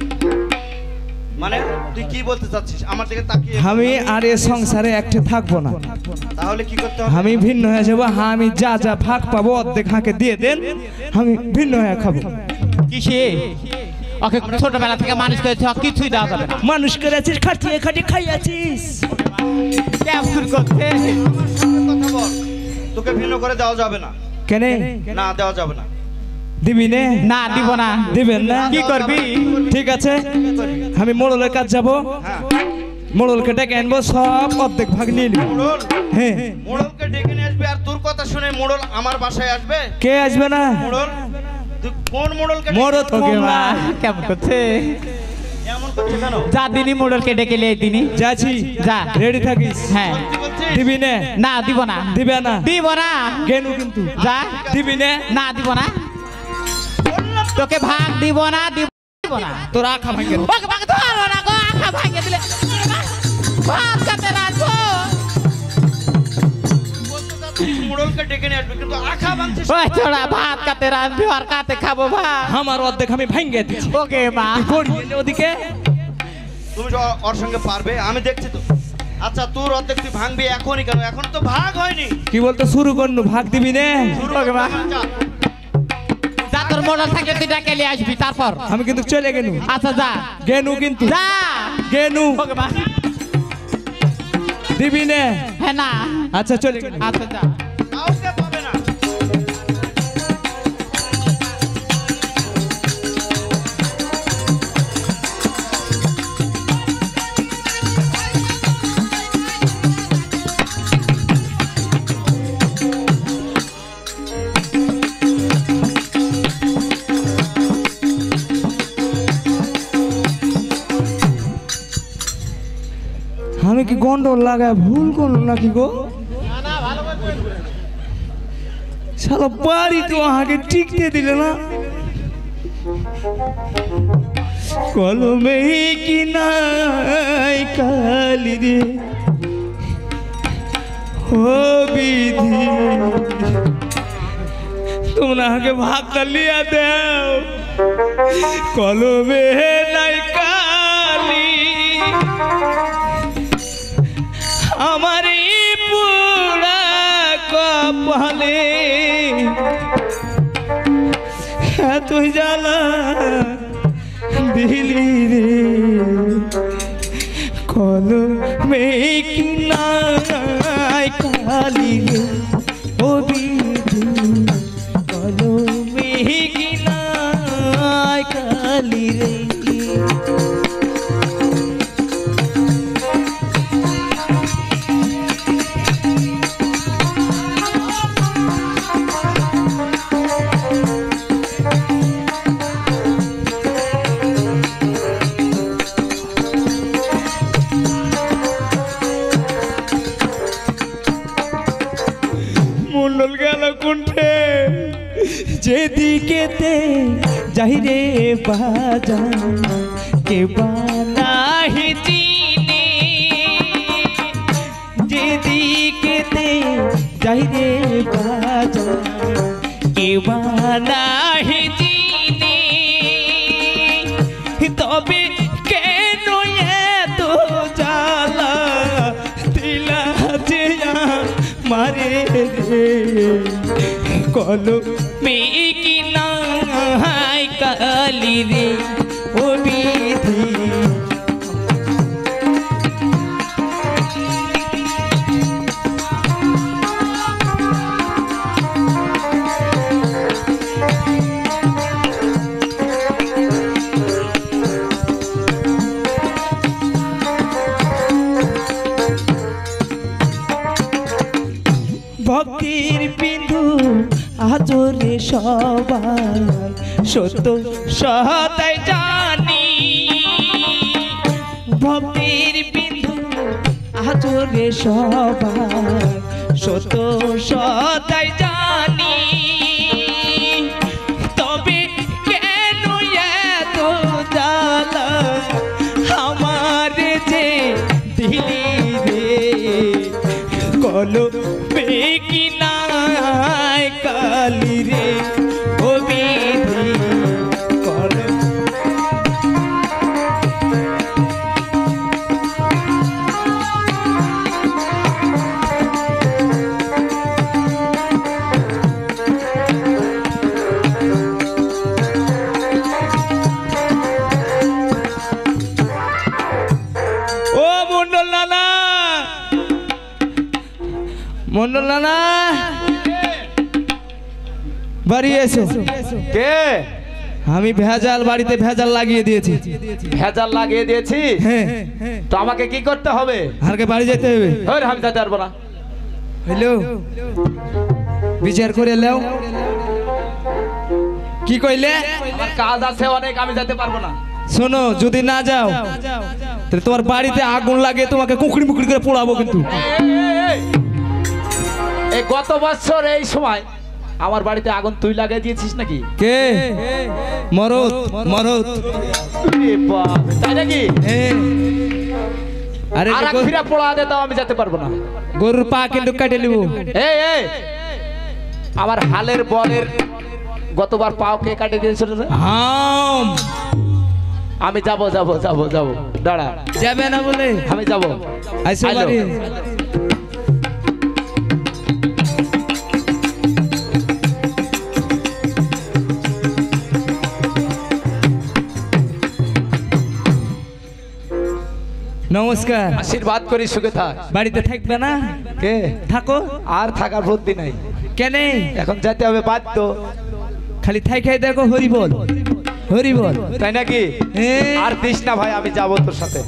মানে তুই কি বলতে চাচ্ছিস আমার দিকে তাকিয়ে আমি আর এ সংসারে একটে থাকবো না তাহলে কি করতে হবে আমি ভিন্ন হয়ে যাবো হ্যাঁ আমি যা যা ভাগ পাবো অর্ধেক হাঁকে দিয়ে দেন আমি ভিন্ন হয়ে খাবো কিসে ওকে ছোটবেলা থেকে মানুষ করেছে ওকে কিছুই দেওয়া যাবে না মানুষ করেছিস খাটিয়ে খাটিয়ে খাইয়াছিস কেমন করছে কথা বল তোকে ভিন্ন করে দেওয়া যাবে না কেনে না দেওয়া যাবে না দিবি নে না দিব না দিবেন না কি করবি ঠিক আছে আমি মোড়লের কাজ যাব হ্যাঁ মোড়লকে ডেকে আনবো সব অর্ধেক ভাগ নিয়ে নিবো মোড়ল হ্যাঁ মোড়লকে ডেকে নিয়ে আসবে আর তোর কথা শুনে মোড়ল আমার বাসায় আসবে কে আসবে না মোড়ল তুই কোন মোড়লকে মরদ ওকে কমলা। মা কেমন করছে এমন করছে কেন যা দিনই মোড়লকে ডেকে লিয়ে দিনই যাচ্ছি যা রেডি থাকিস হ্যাঁ কি বলছিস দিবি নে না দিব না দিবে না দিব না গেনু কিন্তু যা দিবি নে না দিব না তোকে ভাগ দিব না দিব না তোর আখা ভাঙে ওকে ভাগ ধরো না গো আখা ভাঙিয়ে দিলে ভাত কাটে রাখবো মোড়লকে ডেকে নিয়ে আসবে কিন্তু আখা ভাঙছিস ওই ছোড়া ভাত কাটে রাখবি আর কাতে খাবো ভাত আমার অর্ধেক আমি ভাঙে দিচ্ছি ওকে মা গড়িয়ে নে ওদিকে তুমি তো ওর সঙ্গে পারবে আমি দেখছি তো আচ্ছা তোর অর্ধেক তুই ভাঙবি এখনই কেন এখন তো ভাগ হয়নি কি বলতো শুরু করনু ভাগ দিবি নে শুরু ওকে মা। করতে যা। যা তোর মোড়ল থাকলে তুই ডাকে নিয়ে আসবি তারপর আমি কিন্তু চলে গেনু আচ্ছা যা গেনু কিন্তু যা গেনু ওকে মা দিবি নে হ্যাঁ না আচ্ছা চলে গেনু আচ্ছা যা কাউকে পাবে না আমি কি গন্ডল লাগায় ভুল করলো নাকি গো শালা বাড়ি তো আগে টিকতে দিলে না কলমে কি নাই কালি রে ও বিধি তোমরা আগে ভাগটা লিয়া দেও কলমে নাই কালি আমার এই পুরা কপালে তুই জ্বালা দিলি রে কলমে কি নাই কালি রে ও বিধি কলমে কি নাই কালি রে যাই রে বাজান কে বানাহি চিনে যেদিকেতে যাই রে বাজান কে বানাহি চিনে তবে কেন এত জ্বালা দিলা যে মারে রে কলো মেকি নাই কালি রে ও বিধি ভক্তির বিন্দু আজরে সবাই সত্য সহায় জানি ভক্তির বিন্দু আজরে সবাই সত্য সহায় জানি তবে কেন এত জ্বালা আমার যে দিলি রে কলো কি নাই কালি রে ও বিধি কলো ও মন্ডল নানা মন্ডল নানা বাড়ি এসো কে? আমি ভেজাল বাড়িতে ভেজাল লাগিয়ে দিয়েছি ভেজাল লাগিয়ে দিয়েছি? হ্যাঁ তো আমাকে কি করতে হবে? আরকে বাড়ি যেতে হবে ওই আমি যেতে পারবো না। হ্যালো বিচার করে এলাও কি কইলে আমার কাজ আছে অনেক, আমি যেতে পারবো না। শোনো যদি না যাও তাহলে তোমার বাড়িতে আগুন লাগিয়ে তোমাকে কুকড়ি মুকড়ি করে পোড়াবো কিন্তু এই গত বছর এই সময় আমার বাড়িতে আগুন তুই লাগিয়ে দিয়েছিস নাকি? কে মরদ মরদ এ বাপ, তাই নাকি? আরে আর এক ফিরা পোড়া দে, তাও আমি যেতে পারবো না। গরুর পা কিন্তু কেটে নিব এই এই আমার হালের বলের গতবার পাও কে কাটে দিয়েছিল রে? হাম আমি যাব যাব যাব যাব, দাঁড়া। যাবে না বলে আমি যাব। আইসো আইলো। বাড়ি নমস্কার আশীর্বাদ করি, সুখে থাক। বাড়িতে থাকবে না কে? থাকো আর থাকার বুদ্ধি নাই, কেন এখন যেতে হবে বাধ্য। খালি থাই দেখো হরি বল হরি বল তাই নাকি? হ্যাঁ। আর দিস না ভাই, আমি যাব তোর সাথে।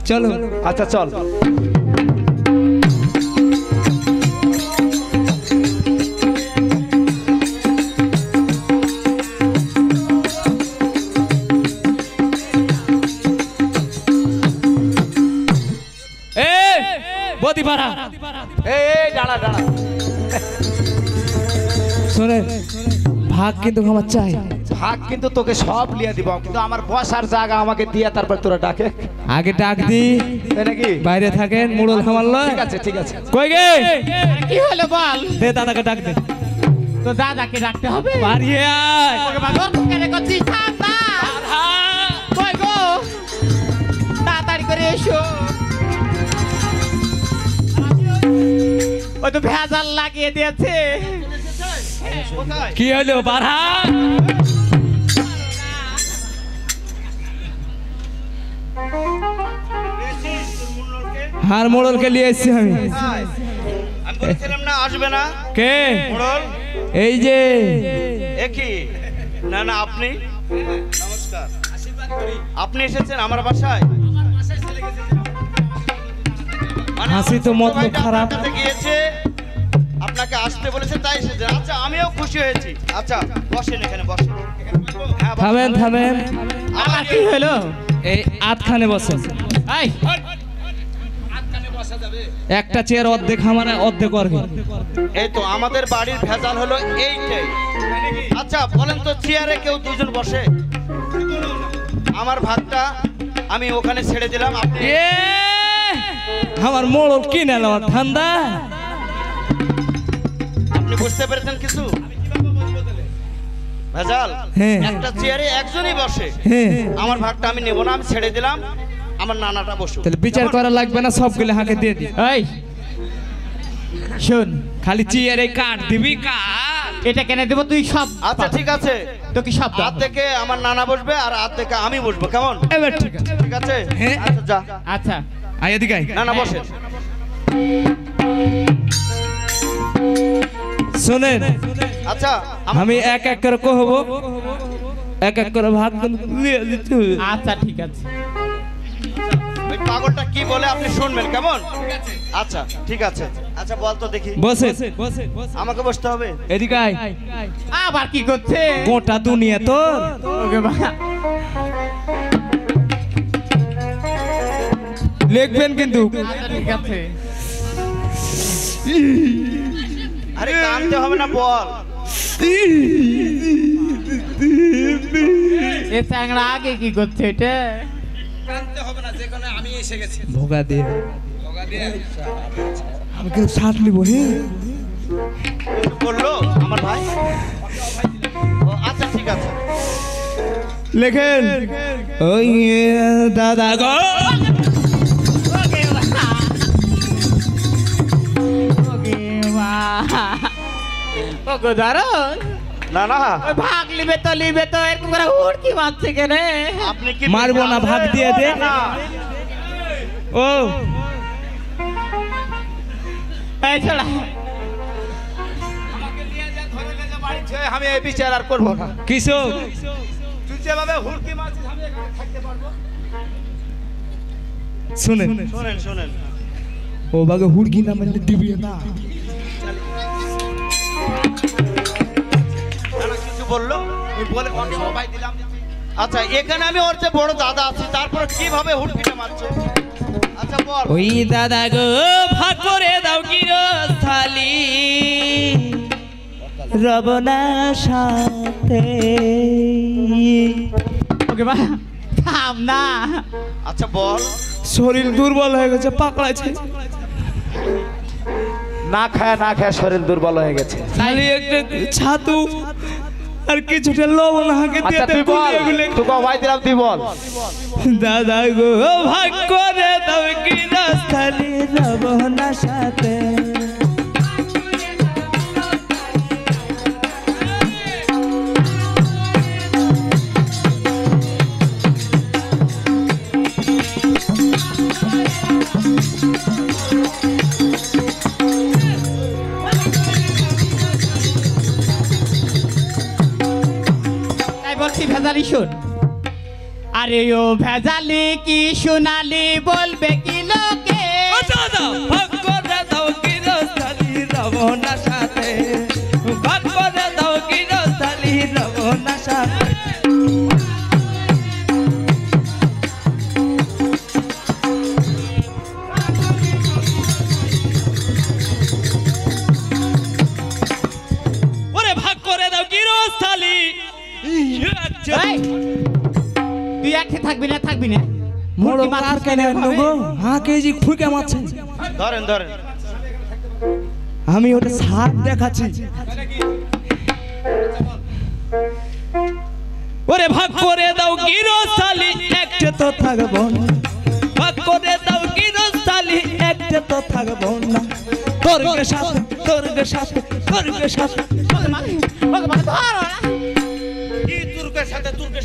চলো আচ্ছা চল। বদি পাড়া এই এই দাঁড়া দাঁড়া, শোনেন ভাগ কিন্তু আমার চাই ভাগ কিন্তু তোকে সব লিয়ে দিব, কিন্তু আমার বসার জায়গা আমাকে দিয়ে তারপর তোরা ডাকে। আগে ডাক দি তাই নাকি? বাইরে থাকেন মুড়ল খামার লয় ঠিক আছে ঠিক আছে। কই গে কি হলো বল? দে দাদাকে ডাক দে তো দাদাকে ডাকতে হবে। বাড়ি আয় ওকে বাবা কেন করছিস? ঠান্ডা কই গো, তাড়াতাড়ি করে এসো। ওই তো ভেজাল লাগিয়ে দিয়েছে। কি হলো বাড়া হার মোড়লকে নিয়ে এসেছি আমি আমি বলছিলাম না আসবে না কে মোড়ল? এই যে একই না না আপনি নমস্কার, আপনি এসেছেন আমার বাসায়? মানে হাসি তো আমার মত ছোট ভাইটা খারাপ। আপনার কাছে গিয়েছে, আপনাকে আসতে বলেছে তাই এসেছে। আচ্ছা আমিও খুশি হয়েছি। আচ্ছা বসেন, এখানে বসেন। হ্যাঁ, বসেন। থামেন থামেন আমার কি হলো? এই আটখানে বসেন এই একটা চেয়ার অর্ধেক আমার অর্ধেক অর্ধেক এই তো আমাদের বাড়ির ভেজাল হলো এইটাই। আচ্ছা বলেন তো চেয়ারে কেউ দুজন বসে? আমার ভাগটা আমি ওখানে ছেড়ে দিলাম, আপনি এ আমার মোড়ল কি নেল ঠান্ডা। আপনি বুঝতে পেরেছেন কিছু? ভেজাল হ্যাঁ। একটা চেয়ারে একজনই বসে, হ্যাঁ আমার ভাগটা আমি নেব না, আমি ছেড়ে দিলাম, আমার নানাটা বসুক। তাহলে বিচার করা লাগবে না, সবগুলো হাঁকে দিয়ে দি। এই শোন, খালি চেয়ারে কাট দিবি কাট। এটা কেন দেবো তুই সব? আচ্ছা ঠিক আছে, তো কি সব দাও? হাত থেকে আমার নানা বসবে আর হাত থেকে আমি বসবো, কেমন? এবার ঠিক আছে। ঠিক আছে হ্যাঁ। আচ্ছা যা, আচ্ছা আয় এদিকে আয়। নানা বসেন। শোনেন, আচ্ছা আমি এক এক করে কহবো, এক এক করে ভাগ দিয়ে দিতে হবে। আচ্ছা ঠিক আছে। ওই পাগলটা কি বলে আপনি শুনবেন, কেমন? আচ্ছা ঠিক আছে। আচ্ছা বল তো দেখি, বসে আমাকে বসতে হবে? এদিকে আয়। আবার কি করছে? গোটা দুনিয়া তোর। ওকে বা লিখবেন কিন্তু। আচ্ছা, ঠিক আছে। আরে কানতে হবে না, বল। এ চ্যাংড়া আগে কি করছে এটা? ভোগা দিয়ে আমি কিন্তু সাত নিব। হ্যাঁ কিছু বললো আমার ভাই? ও আচ্ছা ঠিক আছে। লেখেন ওই দাদা গো। ওকে বা ওকে বা ওকে দারুন। না না ওই ভাগ লিবে তো এরকম করে উড়কি মারছে কেন? আপনি কি মারবো না, ভাগ দিয়ে দে। না, ও এই ছোড়া, আমি এই বিচার আর করবো না। কিসব তুই যেভাবে হুড়কি মারছিস আমি এখানে থাকতে পারবো? শুনেন, শোনেন শোনেন, ও বাগে হুড়কি না মানে দিবি না। না না, কিছু বললো? তুই বলে অনেক সবাই দিলাম। আচ্ছা এখানে আমি ওর যে বড় দাদা আছি, তারপরে কিভাবে হুড়কিটা মারছো? আচ্ছা বল। ওই দাদা গো ভাগ করে দাও কি থালি রবনা সাথে। ওকে বা থাম না। আচ্ছা বল। শরীর দুর্বল হয়ে গেছে, পাকড়াছে। না খায় শরীর দুর্বল হয়ে গেছে। খালি একটা ছাতু আর কিছুটা লবণ হাঁকে দিয়ে আচ্ছা তুই বল, গুলে তোকে ভাই দিলাম, তুই বল। দাদা গো ভাগ করে দাও কি থালি রবনা সাথে। তাই বলছি ভেজালি শোন। আরে ও ভেজালি কি সোনালি বলবে কি লোকে? ও দাদা ভাগ করে দাও কি থালি রবনা সাথে। ভাগ করে দাও কি থালি রবনা সাথে। ওরে ভাগ করে দাও কি থালি। এই, তুই একই থাকবি না? মোড় হুড়কি কার মারছিস কেন কেন নেবো? হ্যাঁ কেজি ফুকে মারছে। ধরেন ধরেন। আমি ওটা সাপ দেখাচ্ছি। ওরে ভাগ করে দাও গিরস্থালি, একটা তো থাকবো না। ভাগ করে দাও গিরস্থালি, একটা তো থাকবো না। তোরকে সাথে তোরকে সাথে তোরকে সাথে। ওকে বা ধরো না। কি তুর্কের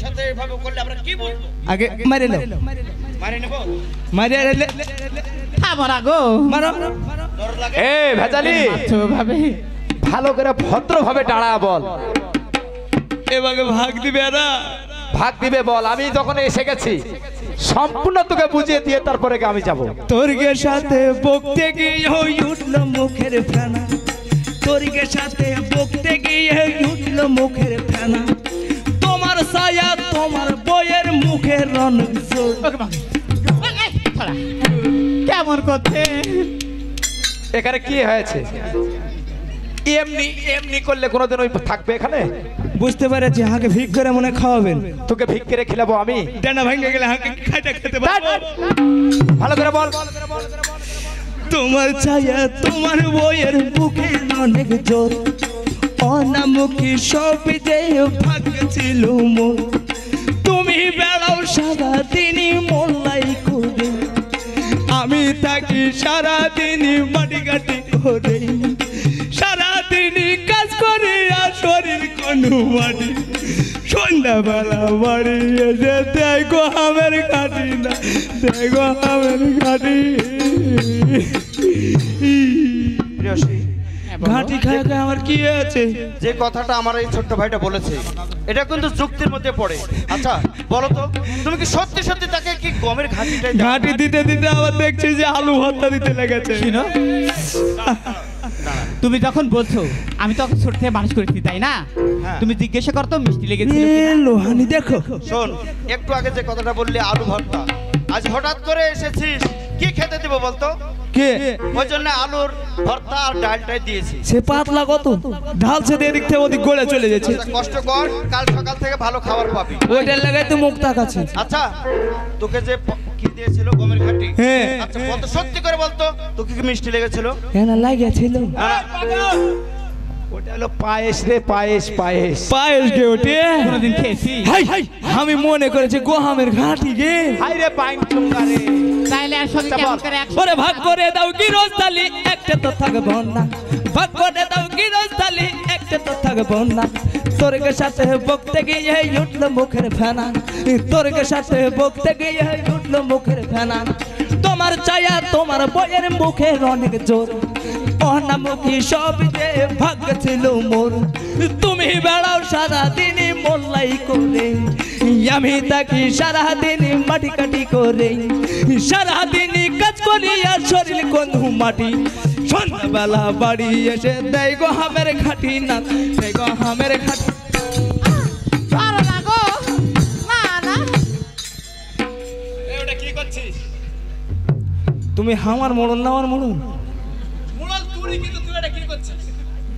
সাথে এভাবে করলে আমরা কি বলবো? আগে মারে নাও, মারি নেবো? মারে থামো না গো। মারো। ডর লাগে? এ ভেজালি, মারছো ভাবে। ভালো করে ভদ্রভাবে দাঁড়া বল। এবারে ভাগ দিবে না। ভাগ দিবে বল। আমি যখন এসে গেছি সম্পূর্ণ তোকে বুঝিয়ে দিয়ে তারপরে আমি যাব। তোরকে সাথে বকতে গিয়ে উঠলো মুখের ফেনা। তোরকে সাথে বকতে গিয়ে উঠলো মুখের ফেনা। তোমার ছায়া তোমার বইয়ের মুখের রণ। ওকে বা এই, ছোড়া, কেমন করছে? এখানে কি হয়েছে? এমনি এমনি করলে কোনোদিন ওই থাকবে এখানে? বুঝতে পেরেছি, হাঁকে ভিক করে মনে খাওয়াবেন। তোকে ভিক করে খিলাবো আমি? ডানা ভাঙে গেলে হাঁকে খাইটা খেতে পারবো। ভালো করে বল। তোমার ছায়া তোমার বইয়ের বুকে অনেক জোর, অনামুখী সব যে ভাগ্য ছিল মোর। তুমি বেড়াও সারা দিনই মোল্লাই করে, আমি থাকি সারা দিনই মাটি কাটি করে, সারা দিনই কাজ করে আর শরীর কোনো মাটি। সন্ধ্যাবেলা বাড়ি এসে দেখো আমের কাটি না, দেখো আমের কাটি। ঘাটি খায় খায় আমার কি আছে? যে কথাটা আমার এই ছোট্ট ভাইটা বলেছে এটা কিন্তু যুক্তির মধ্যে পড়ে। আচ্ছা বলো তো, তুমি কি সত্যি সত্যি তাকে কি গমের ঘাটিটাই দাও? ঘাটি দিতে দিতে আবার দেখছি যে আলু ভর্তা দিতে লেগেছে। শুনো, তুমি যখন বলছো আমি তখন ছোট থেকে মানুষ করেছি তাই না? তুমি জিজ্ঞাসা করতো মিষ্টি লেগেছিল কিনা? লোহানি দেখো, শোন, একটু আগে যে কথাটা বললি আলু ভর্তা, আজ হঠাৎ করে এসেছিস, কি খেতে দিব বলতো? কে ওই জন্য আলুর ভর্তা আর ডালটাই দিয়েছি। সে পাতলা কত ঢালছে দিয়ে এদিক থেকে ওদিক গড়ে চলে যাচ্ছে। আচ্ছা, কষ্ট কর, কাল সকাল থেকে ভালো খাবার পাবি। ওইটার লাগাই তো মুখ তাকাচ্ছে। আচ্ছা তোকে যে কি দিয়েছিল গমের ঘাটি, হ্যাঁ। আচ্ছা বলতো, সত্যি করে বলতো তোকে কি মিষ্টি লেগেছিল? কেন লাগিয়েছিল? ওটা হলো পায়েস রে, পায়েস পায়েস। পায়েস গে ওঠে কোনোদিন খেয়েছি? আমি মনে করেছি গোহামের ঘাটি গে। হাই রে পাইন চুঙ্গা রে। তাইলে আর সঙ্গে কেমন করে একসাথে? ওরে ভাগ করে দাও গিরোজ থালি, একটা তো থাকবো না। ভাগ করে দাও গিরোজ থালি, একটা তো থাকবো না। তোরকে সাথে বকতে গিয়ে উঠলো মুখের ফেনা, তোরকে সাথে বকতে গিয়ে উঠলো মুখের ফেনা। তোমার ছায়া তোমার বইয়ের মুখের অনেক জোর, অনামুখী সব যে ভাগ্য ছিল মোর। তুমি বেড়াও সারা দিনই মোল্লাই করে, আমি থাকি সারা দিনই মাটি কাটি করে, সারা দিনই কাজ করি আর শরীর কোন মাটি। সন্ধ্যাবেলা বাড়ি এসে দেয় গো হামের ঘাটি না, দেয় গো হামের ঘাটি। ভালো লাগো না না? কি করছিস? তুমি হামার মরণ না আমার মরণ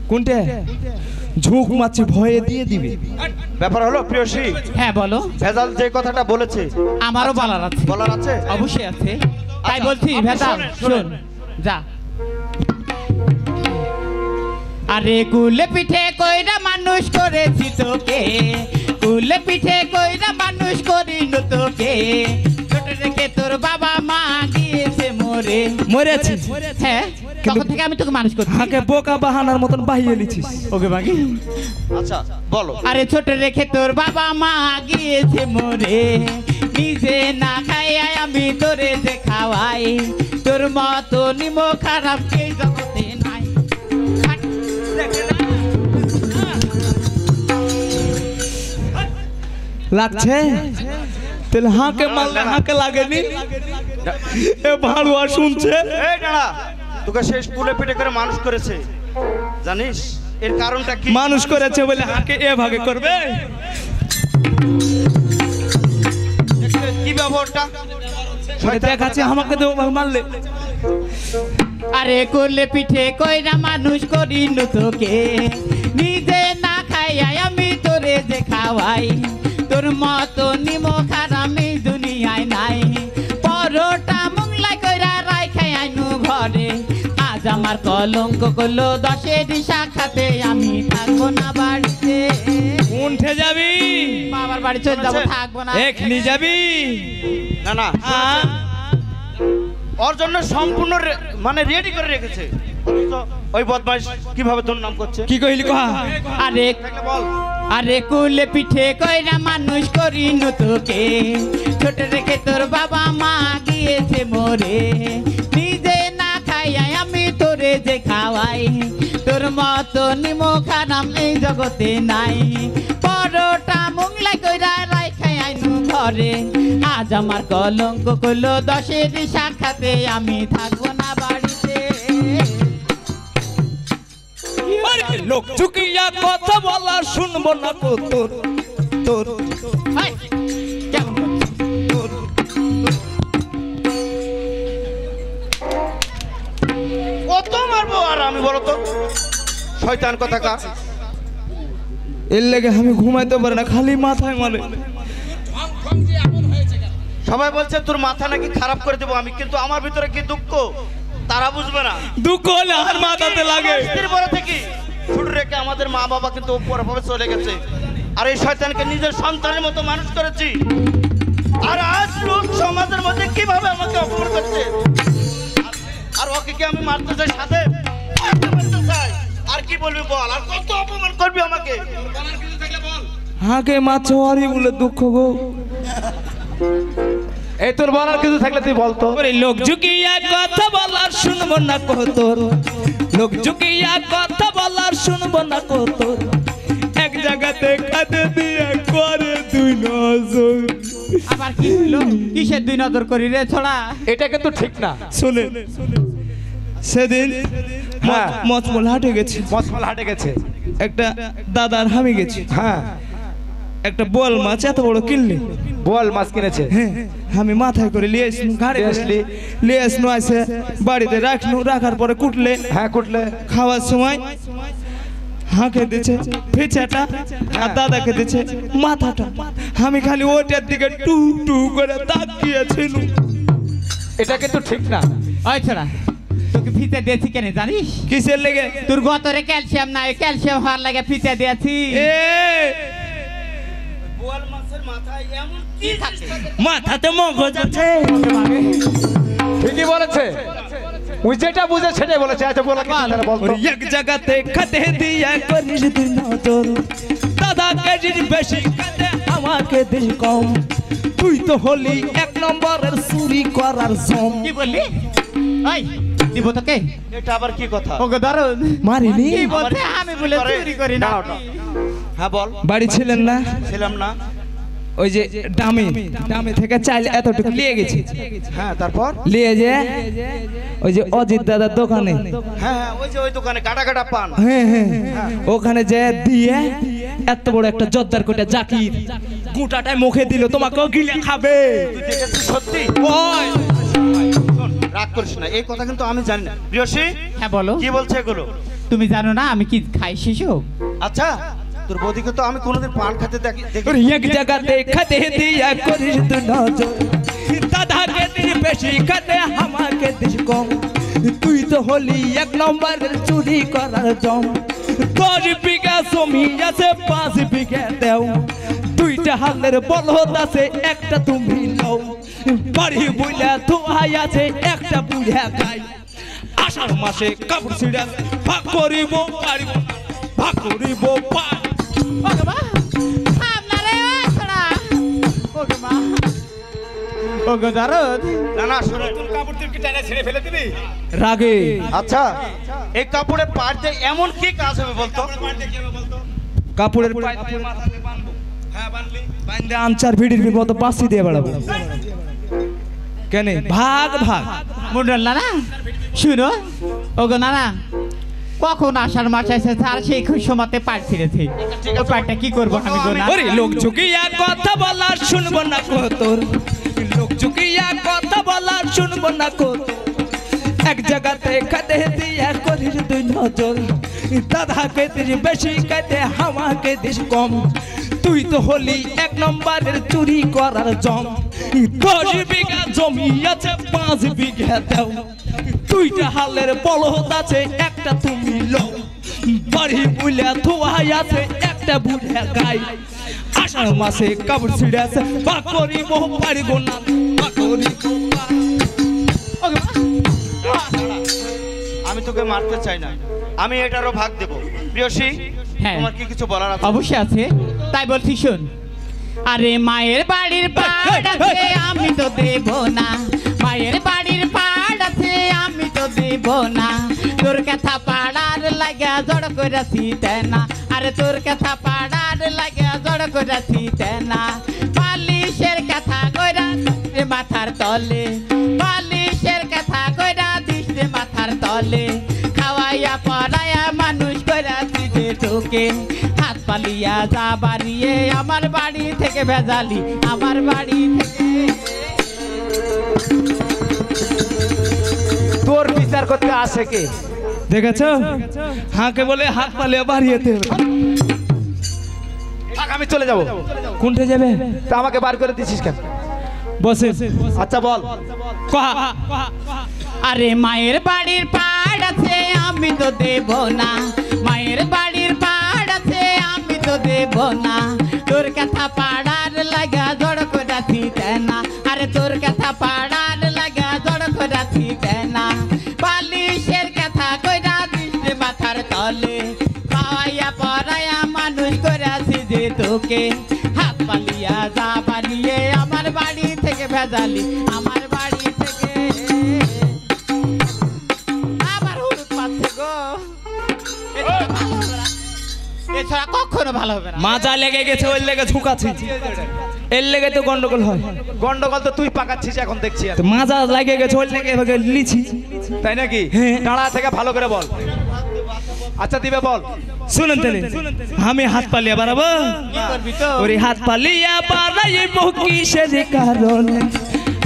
কোনটা? ঝুঁক মাছি ভয়ে দিয়ে দিবে। ব্যাপার হলো প্রিয়সী, হ্যাঁ বলো। ভেজাল যে কথাটা বলেছে আমারও বলার আছে। বলার আছে? অবশ্যই আছে, তাই বলছি আপনি ভেজাল শোনেন, শোন যা। আরে কুলে পিঠে কইরা মানুষ করেছি তোকে, কুলে পিঠে কইরা মানুষ করিল তোকে, ছোট রেখে তোর বাবা মা গিয়েছে মরে। মরেছি, হ্যাঁ তখন থেকে আমি তোকে মানুষ করছি। হাঁকে বোকা বাহানার মতন বাহিয়ে লিছিস। ওকে বাকি। আচ্ছা বলো। আরে ছোট রেখে তোর বাবা মা গিয়েছে মরে, নিজে না খাইয়া আমি তোরে যে খাওয়াই, তোর মতো নিমো খারাপ কে জগতে নাই। লাগছে তাহলে হাঁকে মারলে হাঁকে লাগেনি। এ ভাড়ুয়া শুনছে। এই দাঁড়া, তোকে শেষ কুলে পিঠে করে মানুষ করেছে, জানিস এর কারণটা কি? মানুষ করেছে বলে হাঁকে এ ভাগে করবে। দেখলে কি ব্যবহারটা দেখাচ্ছে আমাকে দেবো মারলে। আরে করলে পিঠে কইরা মানুষ করিল তোকে, নিজে না খাইয়া আমি তোরে যে খাওয়াই, তোর মতো নিমো খারামি দুনিয়ায় নাই। পরোটা মোংলাই কইরা রাই খাই আইনু ঘরে, আজ আমার কলঙ্ক করলো দশের সাক্ষাতে, আমি থাকবো না বাড়িতে। উঠে যাবি বাবার বাড়ি চলে যাবো, থাকবো না। এখনি যাবি? না না, ওর জন্য সম্পূর্ণ মানে রেডি করে রেখেছে, অথচ ওই বদমাইশ কিভাবে তোর নাম করছে? কি কইলি কহা? আরে দেখলে বল। আরে কুলে পিঠে কইরা মানুষ করিল তোকে, ছোট রেখে তোর বাবা মা গিয়েছে মরে, নিজে না খাইয়া আমি তোরে যে খাওয়াই, তোর মতো নিমো খারাম এই জগতে নাই। পরোটা মোংলাই কইরা রাই খাই আইনু ঘরে, আজ আমার কলঙ্ক করলো দশের সাক্ষাতে, আমি থাকবো না বাড়িতে। লোক চুকিয়া কথা বলা শুনবো না তো তোর তোর হাই, কেমন কত মারবো আর আমি, বলো তো? শয়তান কোথাকার। এর লেগে আমি ঘুমাইতে পারি না, খালি মাথায় মারে। সবাই বলছে তোর মাথা নাকি খারাপ করে দেবো আমি, কিন্তু আমার ভিতরে কি দুঃখ তারা বুঝবে না। দুঃখ হলে আর মাথাতে লাগে। স্ত্রীর বড় থেকে ছোট রেখে আমাদের মা বাবা কিন্তু পরভাবে চলে গেছে, আর এই শয়তানকে নিজের সন্তানের মতো মানুষ করেছি, আর আজ লোক সমাজের মধ্যে কিভাবে আমাকে অপমান করছে। আর ওকে কি আমি মারতে চাই, সাথে মারতে চাই। আর কি বলবি বল, আর কত অপমান করবি আমাকে? হাঁকে মাছ হওয়ারই বলে দুঃখ গো। এই তোর বলার কিছু থাকলে তুই বলতো। ওরে লোক ঝুঁকিয়া কথা বলার শুনবো না কো তোর, লোক ঝুঁকিয়া কথা বলার শুনবো না কো তোর। এক জায়গাতে কাঁদে দিয়ে করে দুই নজর। আবার কি হলো? কিসের দুই নজর করি রে ছড়া? এটা কিন্তু ঠিক না। শুনে সেদিন হ্যাঁ। মচমল হাটে গেছে, মসমল হাটে গেছে। একটা দাদার হামি গেছে, হ্যাঁ, একটা বোয়াল মাছ এত বড় কিনলে। বোয়াল মাছ কিনেছে। হ্যাঁ, আমি মাথায় করে লিয়ে আসলু, ঘাড়ে লিয়ে করে আসলি? লিয়ে আসলু, আসে বাড়িতে রাখলু, রাখার পরে কুটলে, হ্যাঁ, কুটলে। খাওয়ার সময় হাঁকে দিচ্ছে ফেচাটা, আর দাদাকে দিচ্ছে মাথাটা। আমি খালি ওটার দিকে টু টু করে তাকিয়েছিল। এটা কিন্তু ঠিক না। ওই ছড়া, তোকে ফিতে দিয়েছি কেন জানিস? কিসের লেগে? তোর গতরে ক্যালসিয়াম নাই, ক্যালসিয়াম হওয়ার লাগে ফিতে দিয়েছি। এ বোয়াল মাছের মাথায় এমন কি থাকে? মাথাতে মগজ আছে। ঠিকই বলেছে, ওই যেটা বুঝে সেটাই বলেছে। আচ্ছা বলা কি তাহলে বলতো। ওর এক জায়গাতে খাতে দিয়া করিস তুই নজর, দাদা কেজির বেশি খাতে আমাকে দিস কম। তুই তো হলি এক নম্বরের চুরি করার জম। কি বললি? ওই দিব তোকে। এটা আবার কি কথা? ওকে দারুন মারিনি? কি বলছে? আমি বলে চুরি করি না। হ্যাঁ বল। বাড়ি ছিলেন না? ছিলাম না। ওই যে ডামে থেকে চাইল এতটুকু নিয়ে গেছি। হ্যাঁ, তারপর? নিয়ে যে ওই যে অজিত দাদার দোকানে, হ্যাঁ, ওই যে ওই দোকানে কাটা কাটা পান। হ্যাঁ হ্যাঁ, ওখানে যে দিয়ে এত বড় একটা জর্দার কোটা জাকির গোটাটাই মুখে দিল, তোমাকেও গিলে খাবে। তুই দেখেছিস সত্যি? ওই শোন, রাগ করিস না, এই কথা কিন্তু আমি জানি না। প্রিয়সী, হ্যাঁ বলো। কি বলছে এগুলো? তুমি জানো না আমি কি খাই শিশু? আচ্ছা, তোর বৌদিকে তো আমি কোনোদিন পান খেতে দেখি। ওর এক জায়গাতে খাতে দিয়া করিস তুই নজর, দাদাকে দিস বেশি খাতে আমাকে দিস কম। তুই তো হলি এক নম্বরের চুরি করার জম। 10 বিঘা জমি আছে, 5 বিঘা দেও। দুইটা হালের বলদ আছে, একটা তুমি লও। বাড়ি বুইলা ধোয়াই আছে, একটা বুড়া খাই। আষাঢ় মাসে কাপড় ছিঁড়া ভাগ করিব পারিব, ভাগ করিব পার। ওকে মা, আপনারে ছড়া। ওকে মা, ওকে দারুন। না না, শোনো। রাগে আচ্ছা, এই কাপড়ে পাড় দিয়ে এমন কি কাজ হবে বলতো? কাপড়ের বান্দে আনচার ভিড়ির বিপদ পাশি দিয়ে বেড়াবো কেন? ভাগ ভাগ মুন্ডল না না, শুনো ওগো না না, কখন আষাঢ় মাস এসেছে আর সেই সময়তে পাট ছিঁড়েছে। ওই পাটটা কি করবো আমি গো না? ওরে লোক ঝুঁকিয়া কথা বলার শুনবো না কো তোর, লোক ঝুঁকিয়া কথা বলার শুনবো না কো তোর। এক জায়গাতে খাতে দিয়া করিস তুই নজর, দাদাকে দিস বেশি খাতে আমাকে দিস কম। তুই তো হলি এক নম্বরের চুরি করার জম। 10 বিঘা জমি আছে, 5 বিঘা দেও। দুইটা হালের বলদ আছে, একটা তুমি লও। বাড়ি বুইলা ধোয়াই আছে, একটা বুড়া গাই। আষাঢ় মাসে কাপড় ছিঁড়ে আছে, ভাগ করিব পারিব না, ভাগ করিব না। আমি তোকে মারতে চাই না, আমি এটারও ভাগ দেব। প্রিয়সী, হ্যাঁ। তোমার কি কিছু বলার আছে? অবশ্যই আছে, তাই বলছি শোন। আরে মায়ের বাড়ির পাড় আছে, আমি তো দেব না। মায়ের বাড়ির পাড় আছে, আমি তো দেব না। তোর কথা পাড়ার লাগা জড় করেছি তেনা, আরে তোর কথা পাড়ার লাগা জড় করেছি তেনা। বালিশের কথা কইরা দিস মাথার তলে, বালিশের কথা কইরা দিস মাথার তলে। খাওয়াইয়া পড়াইয়া মানুষ করেছি যে তোকে, হাত পালিয়া যা বাড়িয়ে আমার বাড়ি থেকে ভেজালি, আমার বাড়ি থেকে। তোর বিচার করতে আসে কে? দেখেছো হাঁকে বলে হাত পালিয়ে বাড়িয়েতে হবে। থাক, আমি চলে যাব। কোনটা যাবে? তা আমাকে বার করে দিছিস কেন? বসে আচ্ছা বল। আরে মায়ের বাড়ির পাড় আছে আমি তো দেব না, মায়ের বাড়ির পাড় আছে আমি তো দেব না, তোর কথা পাড়ার লাগা জড় করাছি না, আরে তোর কথা পাড়ার লাগা জড় করাছি না, বালিশের কথা কইরা দিছে মাথার তলে, পাওয়াইয়া পড়াইয়া মানুষ করাছি যে তোকে, হাত পালিয়া যা পালিয়ে আমার বাড়ি থেকে ভেজালি, আমার বাড়ি থেকে আবার হুড়ুক পাচ্ছে গো। এছাড়া কখনো ভালো হবে না। মাজা লেগে গেছে, ওই লেগে ঝুঁকাছি, এর লেগে তো গন্ডগোল হয়। গন্ডগোল তো তুই পাকাচ্ছিস এখন দেখছি আমি। তো মাজা লেগে গেছে, ওই লেগে এভাবে লিছি। তাই নাকি? দাঁড়া থেকে ভালো করে বল। আচ্ছা দিবে বল। শুনুন তাহলে, আমি হাত পালিয়া বাড়াবো। কি করবি তো? ওরে হাত পালিয়া বাড়াইবো কিসের কারণে,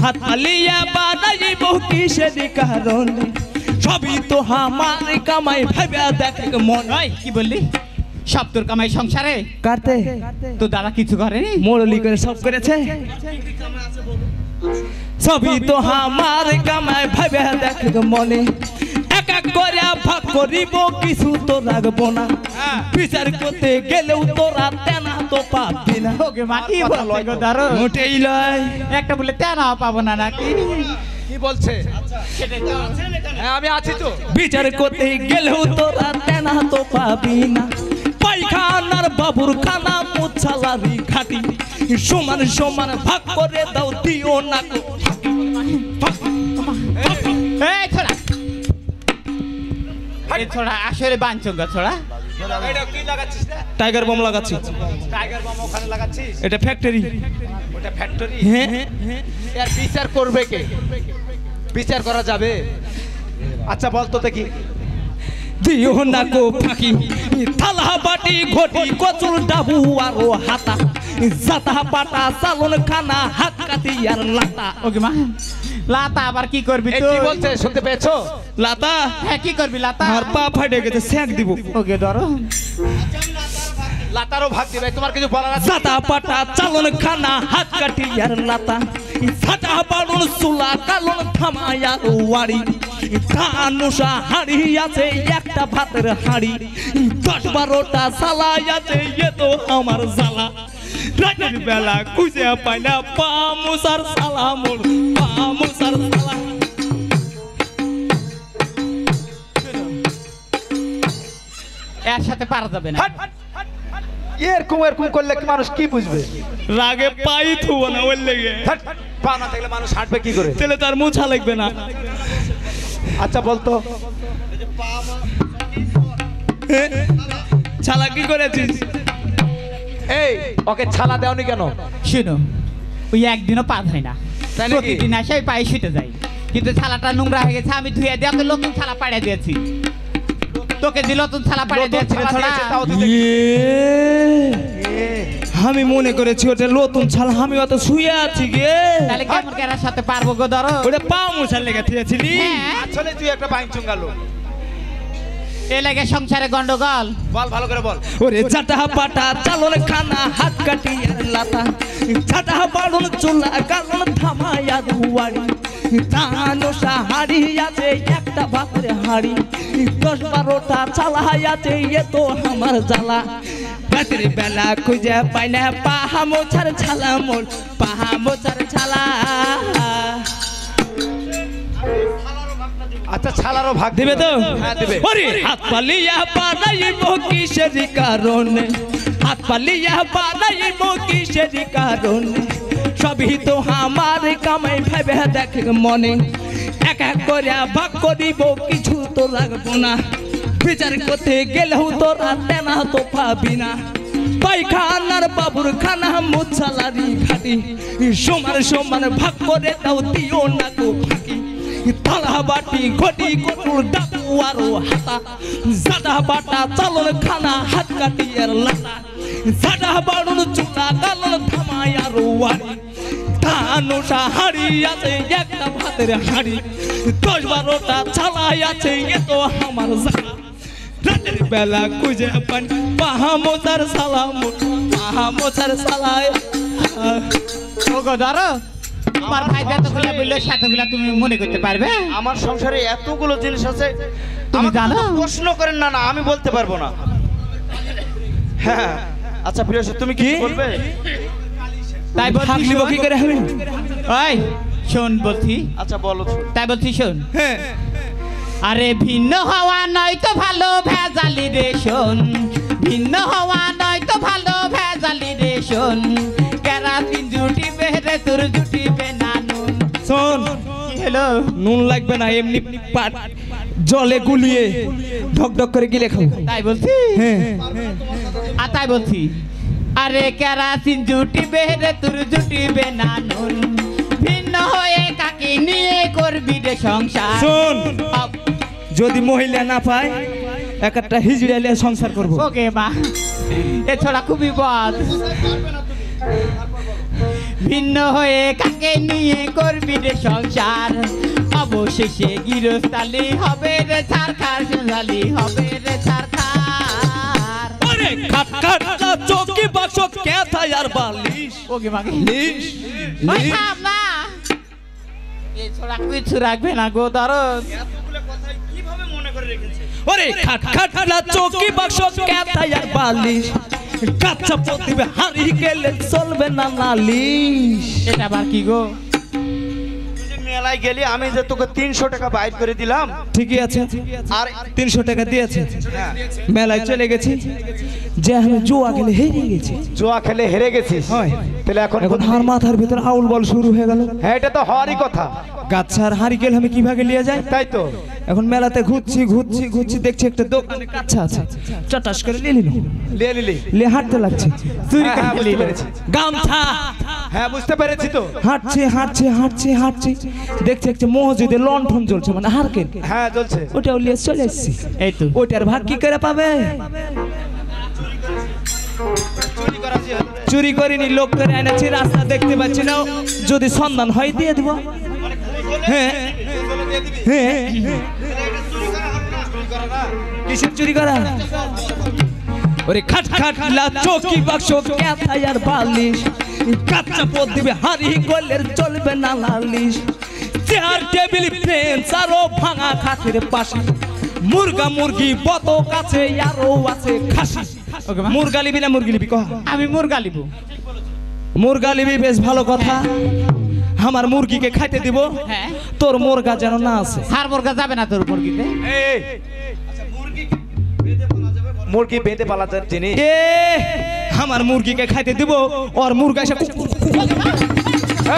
হাত পালিয়া বাড়াইবো কিসের কারণে, সবই তো আমার কামাই ভাইবা দেখ মন। ওই কি বললি? সব তোর কামাই সংসারে? কাটতে তো দাদা কিছু করেনি? মোড়লি করে সব করেছে, সবই তো আমার কামাই ভাইবা দেখ মনে, এক এক করে ভাগ করিব কিছু তো রাখবো না, বিচার করতে গেলেও তোরা তেনা তো পাবি না। ওকে মা কি বলে গো দারো? মোটেই লয়। একটা বলে তেনাও পাবো না নাকি? কি বলছে? হ্যাঁ আমি আছি তো। বিচার করতে গেলেও তোরা তেনা তো পাবি না, পায়খানার বাবুর খানা মুছালারি ঘাটি, সমান সমান ভাগ করে দাও, দিও না গো। এই ছোড়া, এই ছোড়া আসলে বাঞ্চঙ্গা ছোড়া। এটা কি লাগাচ্ছিস রে? টাইগার বম লাগাচ্ছি। টাইগার বম ওখানে লাগাচ্ছিস? এটা ফ্যাক্টরি। ওটা ফ্যাক্টরি। হ্যাঁ, এর বিচার করবে কে? বিচার করা যাবে? আচ্ছা বল তো দেখি। দিও না গো ফাঁকি, থালা বাটি ঘটি কচুর ডাবু আরো হাতা, জাতা পাটা চালন খানা হাত কাটি আর লাতা। ওকে মা, লাতা আবার কি করবি এই তুই? কি বলছে শুনতে পেয়েছো? লাতা হ্যাঁ কি করবি লাতা? আর পা ফাটে গেছে, স্যাক দিব। ওকে ধরো। লাতারও ভাগ দিবে, তোমার কিছু বলার আছে? জাতা পাটা চালন খানা হাত কাটি আর লাতা, ছাটা পালন চুলা কালন থামায় আর ওয়ারি, ধানুষা হাড়ি আছে একটা ভাতের হাড়ি, 10-12টা সালাই আছে, এ তো আমার জ্বালা, রাতের বেলা খুঁজে পাই না পা মুসার সালা, মোর পা মুসার সালা। এর সাথে পারা যাবে না। হাট, হাট, হাট, হাট। এরকম এরকম করলে কি মানুষ কি বুঝবে? রাগে পাই থুবো না, ওর লেগে হাট, পা না থাকলে মানুষ হাঁটবে কি করে? তাহলে তার মুছা লাগবে না। আচ্ছা বলতো। ছালা কি করেছিস? এই ওকে ছালা দেওনি কেন? শুনো, ওই একদিনও পা ধয় না, তাই নাকি? প্রতিদিন আসে ওই পায়ে শুতে যাই, কিন্তু ছালাটা নোংরা হয়ে গেছে, আমি ধুয়ে দিয়ে ওকে নতুন ছালা পাড়িয়ে দিয়েছি। তোকে দিল নতুন ছালা পাড়িয়ে নতুন দিয়েছি রে ছালা ছোড়া। দিয়েছে, তাও তো দেখি। আমি মনে করেছি ওটা নতুন ছালা, আমি অত শুয়ে আছি গে। তাহলে কেমন কেরার সাথে পারবো গো ধরো? ওটা পা মুছার লেগে থিয়েছিলি। হ্যাঁ, আসলে তুই একটা বাইঞ্চুঙ্গালো। এ লাগে সংসারে গন্ডগোল। বল ভালো করে বল। ওরে চাটা পাটা চালন খানা হাত কাটি আর লাতা, চাটা পালন চুলা কালন থামায় আর হুয়ারি, ধানুষা হাড়ি আছে একটা ভাতের হাড়ি, 10-12টা চালাই আছে, এ তো আমার জ্বালা, রাতের বেলা খুঁজে পাই না পাহা মোছার ছালা, মোর পাহা মোছার ছালা। আচ্ছা ছালারও ভাগ দিবে তো? হ্যাঁ দিবে। ওরে হাত পালিয়া বানাইব কিসের কারণে, হাত পালিয়া বানাইব কিসের কারণে, সবই তো আমার কামাই ভাবে দেখ মনে, এক এক করে ভাগ করিব কিছু তো লাগবো না, বিচার করতে গেলেও তোরা তেনা তো পাবি না, পায়খানার বাবুর খানা মুছালারি ঘাটি, সমান সমান ভাগ করে দাও, দিও না গো ফাঁকি, থালা বাটি ঘটি কটুর ডাবু আরো হাতা, জাদা বাটা চালন খানা হাত কাটি আর লাতা, জাদা বাড়ুন চুলা কালন থামায় আর ওয়ারি, ধানুষা হাড়ি আছে একটা ভাতের হাড়ি, 10-12টা চালাই আছে এ তো আমার জ্বালা রাতের বেলা খুঁজে পান পাহামোজার সালাম পাহামোজার সালায় ওগো ধরো তোমার ভাই যতগুলো বললো সেতগুলো তুমি মনে করতে পারবে? আমার সংসারে এতগুলো জিনিস আছে তুমি আমাকে জানো? তো প্রশ্ন করেন না, না আমি বলতে পারবো না। হ্যাঁ আচ্ছা প্রিয় তুমি কি বলবে? তাই বলছি থাকলি শোন। কি করে হবে? ওই শোন বলছি, আচ্ছা বলো শুনি। তাই বলছি শোন। হ্যাঁ আরে ভিন্ন হওয়া নয় তো ভালো ভেজালি রে শোন, ভিন্ন হওয়া নয় তো ভালো ভেজালি রে শোন, কেরাতিন জুটি বেরে তোর জুটি বেনা নুন। শোন কি হলো? নুন লাগবে না, এমনি পাট জলে গুলিয়ে ঢক ঢক করে গিলে খাবো। তাই বলছি? হ্যাঁ আর তাই বলছি আরে কেরাতিন জুটি বেরে তোর জুটি বেনা নুন, ভিন্ন হয়ে কাকে নিয়ে করবি রে সংসার? শোন যদি মহিলা না পায় একটা হিজড়ালে সংসার করবো। ওকে মা এছাড়া খুবই বদ, ভিন্ন হয়ে কাকে নিয়ে করবি রে সংসার, অবশেষে গিরস্তালি হবে রে ছারখার, সোনালি হবে রে ছারখার। আরে খাট খাট না চৌকি বাক্স কেথা আর বালিশ ওকে মাকে লিশ ওই লিশ। থাম না, এছাড়া কিছু রাখবে না গো দরদ। ওরে খাট খাট না চৌকি বাক্স কেথা আর বালিশ, কাচ্চা প্রতিবে হারি গেলে চলবে না নালিশ। এটা আবার কি গো? তুই যে মেলায় গেলি আমি যে তোকে 300 টাকা বাইর করে দিলাম, ঠিকই আছে, আর 300 টাকা দিয়েছে, হ্যাঁ, মেলায় চলে গেছি, যে আমি জুয়া খেলে হেরে গেছি। জুয়া খেলে হেরে গেছিস? হয়। তাহলে এখন এখন হার মাথার ভিতর আউল বল শুরু হয়ে গেল। হ্যাঁ এটা তো হওয়ারই কথা। গাছার হারি গেলে আমি কিভাবে নিয়ে যাই? তাই তো এখন মেলাতে ঘুরছি ঘুরছি ঘুরছি, দেখছি একটা দোকানে কাচ্চা আছে, চটাস করে নিয়ে নিল, লিয়ে নিলি? নিয়ে হাঁটতে লাগছে, চুরি হ্যাঁ, হ্যাঁ, করে বুঝতে নিল। পেরেছি। গামছা হ্যাঁ বুঝতে পেরেছি তো। হাঁটছে হাঁটছে হাঁটছে হাঁটছে, দেখছি একটা মসজিদে লণ্ঠন জ্বলছে, মানে হারকেন, হ্যাঁ চলছে। ওটাও নিয়ে চলে এসেছি। এই তো ওইটার ভাগ কি করে পাবে? চুরি করিনি, লোক করে এনেছি, রাস্তা দেখতে পাচ্ছি না, যদি সন্ধান হয় দিয়ে দিব। হ্যাঁ হ্যাঁ, কিসের চুরি করা? ওরে খাট খাট লা চৌকি বাক্স কেথা আর বালিশ, কাচ্চা পদ দিবে হারি গলের চলবে না লালিশ, চেয়ার টেবিল বেঞ্চ আরো ভাঙা খাটের পাশে, মুরগা মুরগি বত কাছে আরো আছে খাসি। ওকে মা। মুরগা লিবি না মুরগি লিবি কহ? আমি মুরগা লিব। মুরগা লিবি, বেশ ভালো কথা। আমার মুরগিকে খাইতে দিব, হ্যাঁ তোর মুরগা যেন না আছে। হার মুরগা যাবে না তোর মুরগিতে। এই মুরগি বেঁধে পালা যায় জিনিস। এ আমার মুরগিকে খাইতে দিব, ওর মুরগা এসে কুক কুক কুক কুক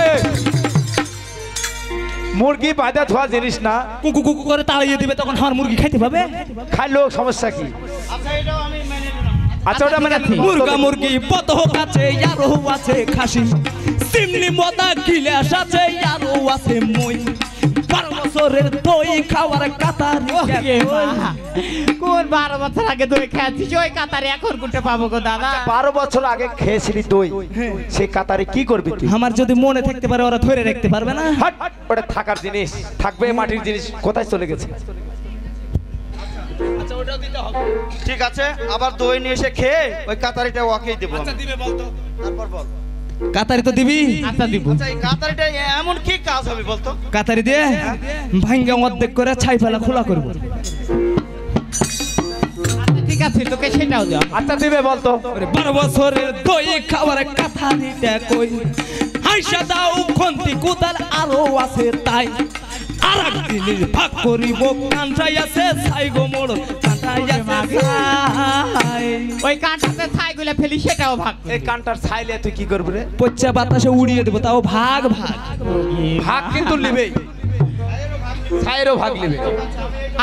এই, মুরগি বাঁধা ধোয়া জিনিস না, কুকু কুকু করে তাড়িয়ে দিবে, তখন আমার মুরগি খাইতে পাবে? খাইলো সমস্যা কি? আচ্ছা ওটা মানে মুরগা মুরগি পত আছে আরো আছে খাসি, সিমনি মদা গিলাস আছে আরো আছে মই, 12 বছরের দই খাওয়ার কাতার। ওকে মা, কোন 12 বছর আগে দই খেয়েছিস ওই কাতারে এখন কোনটা পাবো গো দাদা? 12 বছর আগে খেয়েছিলি দই, সে কাতারে কি করবি তুই? আমার যদি মনে থাকতে পারে, ওরা ধরে রাখতে পারবে না। হাট, ওটা থাকার জিনিস থাকবে, মাটির জিনিস কোথায় চলে গেছে? আচ্ছা ওটাও দিতে হবে। ঠিক আছে, আবার দই নিয়ে এসে খেয়ে ওই কাতারিটা ওকেই দেব। আচ্ছা দিবে বলতো, তারপর বল। কাতারি তো দিবি। আচ্ছা দিব। আচ্ছা এই কাতারিটা এমন কি কাজ হবে বলতো? কাতারি দিয়ে ভাঙ্গা অর্ধেক করে ছাই ফেলা খোলা করবো। আচ্ছা ঠিক আছে, তোকে সেটাও দাও। আচ্ছা দিবে বলতো। 12 বছরের দই খাওয়ার কাতারিটা কই, হাইসা দাও খন্তি কুদাল আরো আছে তাই, আর এক জিনিস ভাগ করিব, কান্টাই আছে ছাই গো মোড়, কান্টাই আছে ছাই। ওই কাঁটাতে ছাইগুলো ফেলি সেটাও ভাগ এই কানটার ছাইলে তুই কি করবি রে? পচ্চা বাতাসে উড়িয়ে দেবো, তাও ভাগ ভাগ। ভাগ কিন্তু নিবেই, ছাইরও ভাগ নিবে।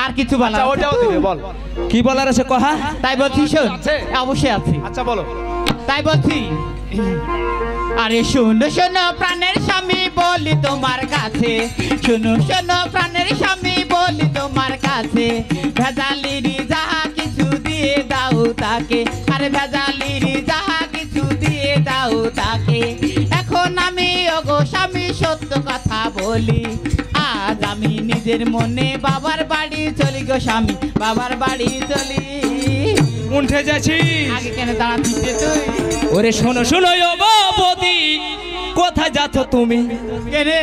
আর কিছু বলা আচ্ছা ওটাও দিবে বল। কি বলার আছে কহা? তাই বলছি শোন। আছে? অবশ্যই আছে। আচ্ছা বলো। তাই বলছি আরে শোনো শোনো প্রাণের স্বামী বলি তোমার কাছে, শোনো শোনো প্রাণের স্বামী বলি তোমার কাছে, ভেজালিরি যাহা কিছু দিয়ে দাও তাকে, আরে ভেজালিরি যাহা কিছু দিয়ে দাও তাকে, এখন আমি ওগো স্বামী সত্য কথা বলি, আজ আমি নিজে নিজের মনে বাবার বাড়ি চলি গো স্বামী, বাবার বাড়ি চলি। উঠে যাচ্ছি আগে কেন দাঁড়াচ্ছিস রে তুই? ওরে শোনো শোনো ও বৌদি, কোথায় যাচ্ছ তুমি? কে রে?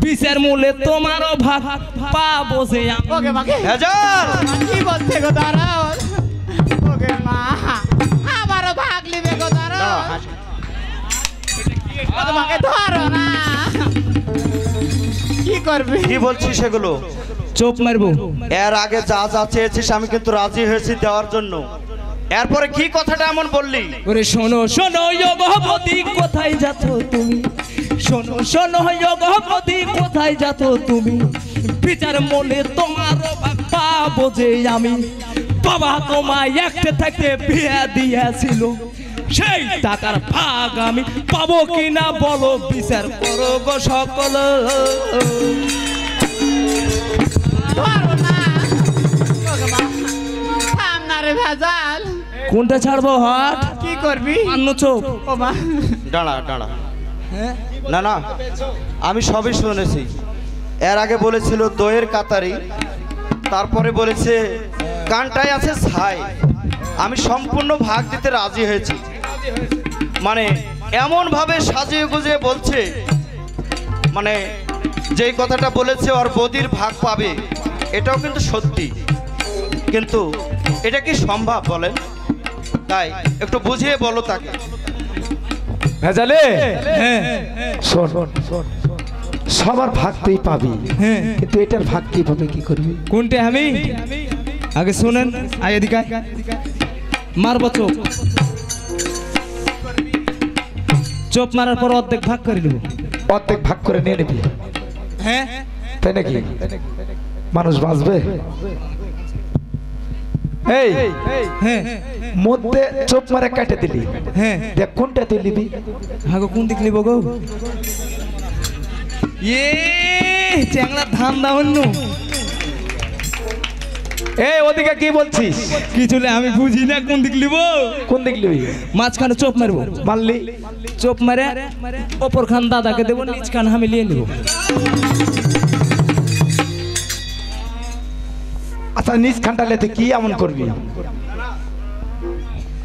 বিষের মূলে তোমারও ভাগ পাবো যে আমি। ওকে মাকে ভেজাল কি বলছে গো দাঁড়াও? ওকে মা আমারও ভাগ নিবে গো দাঁড়াও। ও তোমাকে ধরো না। কি করবে? কি বলছিস সেগুলো? চোপ মারবো। এর আগে যা যা চেয়েছিস আমি কিন্তু রাজি হয়েছি দেওয়ার জন্য, এরপরে কি কথাটা এমন বললি? ওরে শোনো শোনো ও বৌদি, কোথায় যাচ্ছ তুমি? শোনো শোনো ও বৌদি, কোথায় যাচ্ছ তুমি? বিচার মনে তোমারও ভাগ পাবো যে আমি। বাবা তোমায় একটা থাকতে বিয়ে দিয়েছিল, সেই টাকার ভাগ আমি পাবো কিনা বলো, বিচার করো গো সকল। ধরো না। ওকে মা থাম না রে ভেজাল। কোনটা ছাড়বো হাট? কি করবি? অন্য চোখ। ও মা দাঁড়া দাঁড়া, না না আমি সবই শুনেছি। এর আগে বলেছিল দইয়ের কাতারি, তারপরে বলেছে কানটায় আছে ছাই। আমি সম্পূর্ণ ভাগ দিতে রাজি হয়েছি। মানে এমন ভাবে সাজিয়ে গুজিয়ে বলছে, মানে যেই কথাটা বলেছে ওর বদির ভাগ পাবে, এটাও কিন্তু সত্যি। কিন্তু এটা কি সম্ভব বলেন? তাই একটু বুঝিয়ে বলো তাকে। ভেজালে শোন, সবার ভাগ তুই পাবি, কিন্তু এটার ভাগ কিভাবে কি করবি? কোনটা আমি? আগে শুনেন, আয় এদিকে আয়। মারবো চোপ, চোপ মারার পর অর্ধেক ভাগ করে নেবো। অর্ধেক ভাগ করে নিয়ে নিবি, হ্যাঁ তাই নাকি? মানুষ বাঁচবে? এই হ্যাঁ মধ্যে চোপ মারে কেটে দিলি, হ্যাঁ দেখ কোনটা তুই নিবি। হাগো কোন দিক নিব গো? এ চ্যাংলা ধান দাও অন্য এই ওদিকে কি বলছিস? কি চলে আমি বুঝি না কোন দিক নিব। কোন দিক নিবি? মাঝখানে চোপ মারবো, মারলি চোপ মারে ওপর খান দাদাকে দেবো, নিচ খান আমি নিয়ে নেবো। আচ্ছা নিজ খানটালে তুই কি এমন করবি?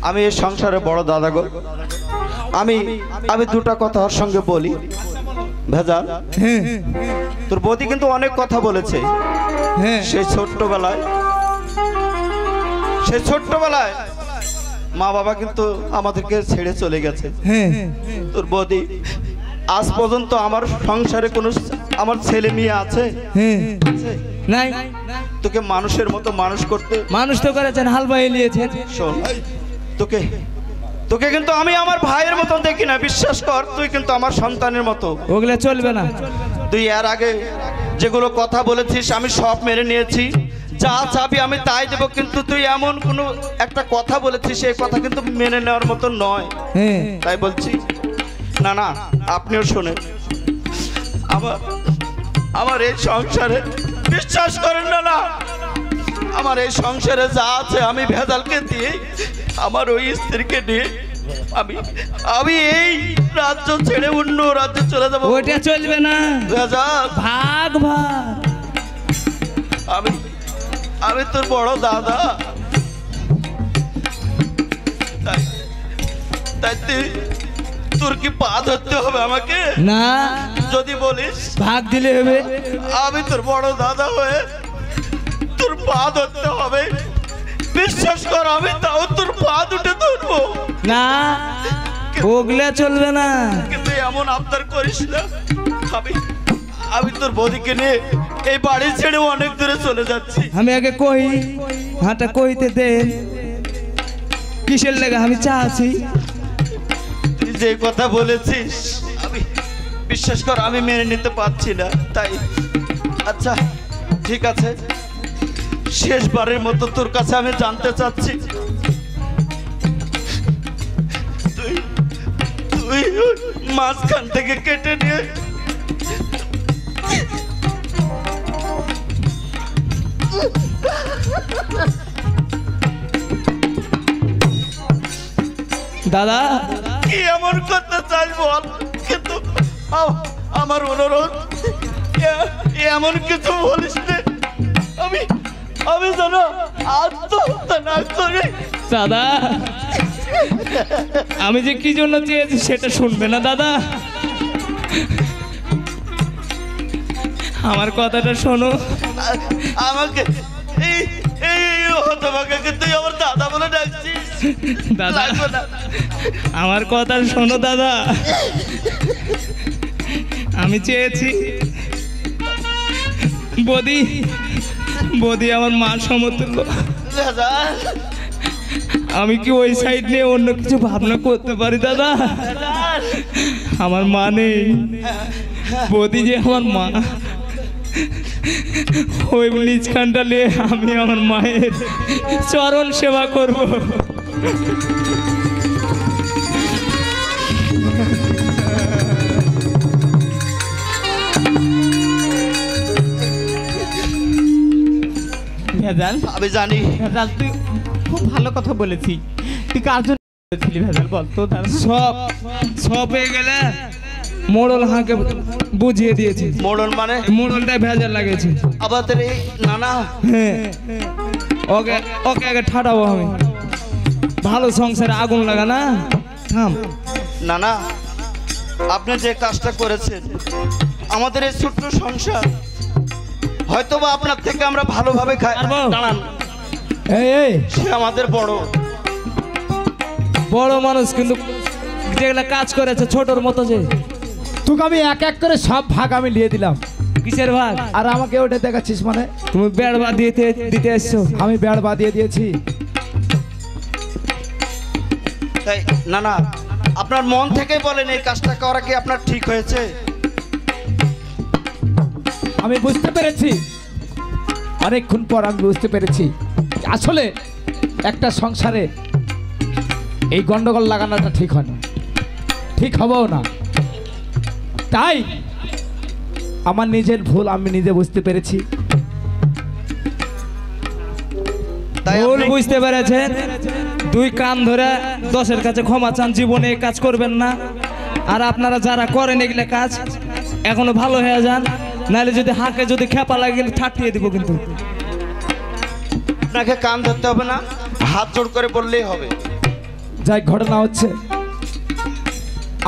আমি এই সংসারে বড় দাদা গো। আমি আমি দুটা কথা ওর সঙ্গে বলি। ভেজাল, তোর বৌদি কিন্তু অনেক কথা বলেছে। সেই ছোট্টবেলায় মা বাবা কিন্তু আমাদেরকে ছেড়ে চলে গেছে। তোর বৌদি আজ পর্যন্ত আমার সংসারে কোনো আমার ছেলে মেয়ে আছে? নাই। তোকে মানুষের মতো মানুষ করতে, মানুষ তো করেছেন, হাল বাইয়ে নিয়েছেন। শোন, তোকে তোকে কিন্তু আমি আমার ভাইয়ের মতন দেখি না, বিশ্বাস কর। তুই কিন্তু আমার সন্তানের মতো। ওগুলা চলবে না। তুই এর আগে যেগুলো কথা বলেছিস আমি সব মেনে নিয়েছি, যা চাবি আমি তাই দেবো। কিন্তু তুই এমন কোনো একটা কথা বলেছিস, সেই কথা কিন্তু মেনে নেওয়ার মতো নয়। তাই বলছি, না না আপনিও শোনেন। আমার এই সংসারে বিশ্বাস করেন না, না আমার এই সংসারে যা আছে আমি ভেজালকে দিয়ে, আমার ওই স্ত্রীকে নিয়ে আমি এই রাজ্য ছেড়ে অন্য রাজ্যে চলে যাবো। ওটা চলবে না। ভেজাল ভাগ ভাগ। আমি তোর বড় দাদা, তাই তোর কি পা ধরতে হবে আমাকে? না, যদি বলিস ভাগ দিলে হবে। আমি তোর বড় দাদা হয়ে তোর পা ধরতে হবে। বিশ্বাস কর, আমি তাও তোর পা দুটো ধরবো না, ওগুলা চলবে না। কিন্তু এমন আবদার করিস না। আমি তোর বৌদিকে নিয়ে এই বাড়ি ছেড়ে অনেক দূরে চলে যাচ্ছি। আমি আগে কই, হাঁটা কইতে দে, কিসের লেগে আমি চাচ্ছি। তুই যে কথা বলেছিস আমি বিশ্বাস কর আমি মেনে নিতে পারছি না। তাই আচ্ছা ঠিক আছে, শেষবারের মতো তোর কাছে আমি জানতে চাচ্ছি, তুই মাঝখান থেকে কেটে নিয়ে দাদা কি এমন করতে চাস বল, কিন্তু আমার অনুরোধ এমন কিছু বলিস না। আমি আমি যেন আত্মহত্যা না করি। দাদা আমি যে কি জন্য চেয়েছি সেটা শুনবে না দাদা, আমার কথাটা শোনো। আমাকে এই এই হতভাগাকে তুই আমার দাদা বলে ডাকছিস? দাদা লাগবে না। আমার কথা শোনো দাদা, আমি চেয়েছি বদি বদি আমার মা সমতুল্য। দাদা আমি কি ওই সাইড নিয়ে অন্য কিছু ভাবনা করতে পারি দাদা? আমার মা নেই, বদি যে আমার মা, ওই নিজ খানটা নিয়ে আমি আমার মায়ের চরণ সেবা করব। ভেজাল, আমি জানি ভেজাল তুই খুব ভালো কথা বলেছিস। তুই কার জন্য বলেছিলি ভেজাল বল তো? সব সব হয়ে গেলে মোড়ল হাঁকে বুঝিয়ে দিয়েছি। মোড়ল মানে? মোড়লটাই ভেজাল লাগেছে। আমাদের এই নানা হ্যাঁ, ওকে ওকে আগে ঠাটাবো আমি। ভালো সংসারে আগুন লাগা না। থাম নানা, আপনি যে কাজটা করেছেন আমাদের এই ছোট্ট সংসার, হয়তোবা আপনার থেকে আমরা ভালোভাবে খাই। পারবো? দাঁড়ান, এই এই সে আমাদের বড়। বড় মানুষ কিন্তু যেগুলা কাজ করেছে ছোটর মতো, যে তোকে আমি এক এক করে সব ভাগ আমি নিয়ে দিলাম, কিসের ভাগ? আর আমাকে ওটা দেখাচ্ছিস মানে? তুমি বেড়বা দিতে দিতে এসছো। আমি বেড় বাদিয়ে দিয়েছি। তাই নানা, আপনার মন থেকে বলেন এই কাজটা করা কি আপনার ঠিক হয়েছে? আমি বুঝতে পেরেছি, অনেকক্ষণ পর আমি বুঝতে পেরেছি আসলে একটা সংসারে এই গন্ডগোল লাগানোটা ঠিক হয় না, ঠিক হবেও না। তাই আমার নিজের ভুল আমি নিজে বুঝতে পেরেছি। তাই ভুল আপনি- বুঝতে পেরেছেন, দুই কান ধরে 10-এর কাছে ক্ষমা চান, জীবনে এই কাজ করবেন না। আর আপনারা যারা করেন এগুলো কাজ এখনো ভালো হয়ে যান, নাহলে যদি হাঁকে যদি খেপা লাগে ঠাটিয়ে দিব কিন্তু। আপনাকে কান ধরতে হবে না, হাত জোড় করে বললেই হবে। যাই ঘটনা হচ্ছে,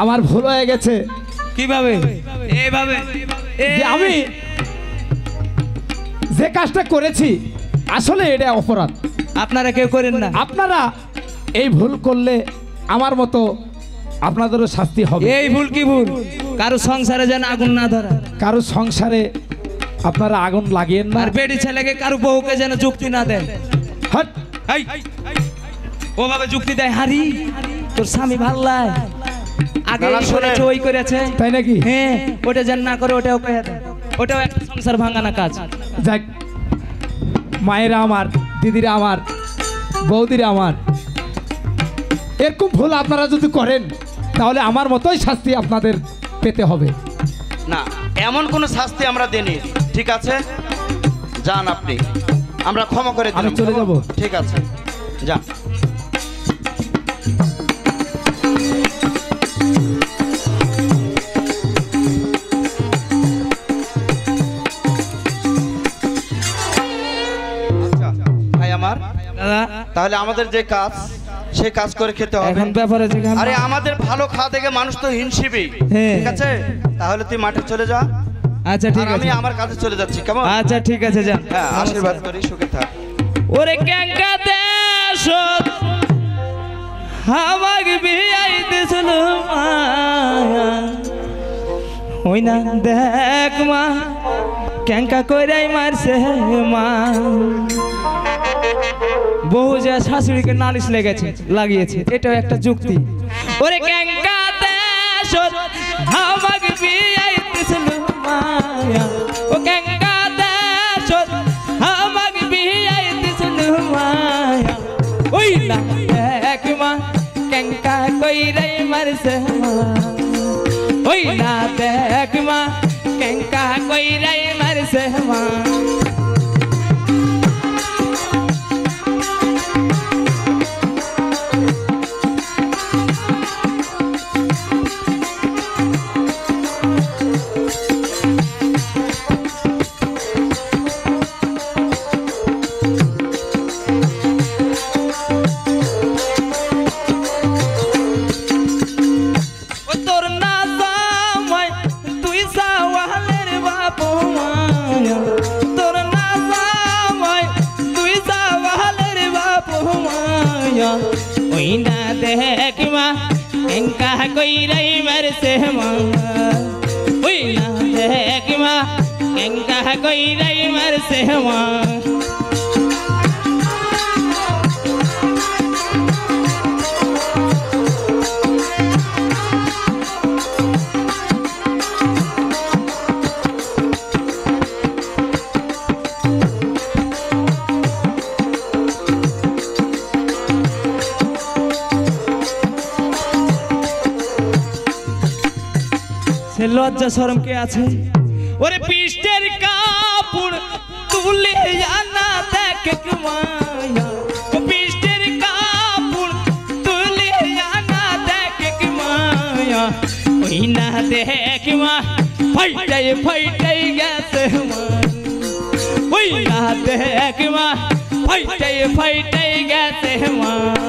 আমার ভুল হয়ে গেছে কিভাবে? এইভাবে যে আমি যে কাজটা করেছি আসলে এটা অপরাধ। আপনারা কেউ করেন না। আপনারা এই ভুল করলে আমার মতো আপনাদেরও শাস্তি হবে। এই ভুল কি ভুল? কারো সংসারে যেন আগুন না ধরা, কারো সংসারে আপনারা আগুন লাগিয়েন না। আর বেটি ছেলেকে কারো বউকে যেন যুক্তি না দেয়। হট! এই, ওভাবে যুক্তি দেয়, হারি তোর স্বামী ভাল্লায় আগে দাদা এই শোনেন। করেছে ওই করেছে, তাই নাকি? হ্যাঁ ওটা যেন না করে ওটাও কয়ে দেয়। ওটাও একটা সংসার ভাঙানা কাজ। যাক, মায়েরা আমার, দিদিরা আমার, বৌদিরা আমার, এরকম ভুল আপনারা যদি করেন তাহলে আমার মতোই শাস্তি আপনাদের পেতে হবে। না, এমন কোনো শাস্তি আমরা দেনি। ঠিক আছে, যান আপনি, আমরা ক্ষমা করে আমি দিলাম। চলে যাব। ঠিক আছে, যান। আচ্ছা ভাই আমার, দাদা তাহলে আমাদের যে কাজ সেই কাজ করে খেতে হবে। এখন ব্যাপার আছে কি, আরে আমাদের ভালো খাওয়া দেখে মানুষ তো হিংসিবি। হ্যাঁ। ঠিক আছে, তাহলে তুই মাঠে চলে যা, আচ্ছা ঠিক আর আমি আছে। আমার কাছে চলে যাচ্ছি। কেমন? আচ্ছা ঠিক আছে, যান। হ্যাঁ, আশীর্বাদ করি, সুখে থাক। ওরে ক্যাঙ্কা দেশ আমাকে বিয়াইতেছিল মায়া, ওই না দেখ মা ক্যাঙ্কা কইরাই মারছে মা। বহু যে শাশুড়িকে নালিশ লেগেছে লাগিয়েছে, এটাও একটা যুক্তি। ওরে ক্যাঙ্কা দেশ আমাকে বিয়াইতেছিল মায়া, ও ক্যাঙ্কা দেশ আমাকে বিয়াইতেছিল মায়া, ওই না দেখ মা ক্যাঙ্কা কইরাই মারছে মা, ওই না দেখ মা ক্যাঙ্কা কইরাই মারছে মা। দেখ মা কেঙ্কা কইরাই মারছে মা ওই না দেখ মা কেঙ্কা কইরাই মারছে মা লজ্জা শরম কে আছে ওরে পৃষ্ঠের কাপড় তুলে আনা দেখ মায়া ও পৃষ্ঠের কাপড় তুলে আনা দেখ মায়া ওই না দেখ মা ফাইটাই গেছে মা ওই না দেখ মা ফাইটাই গেছে মা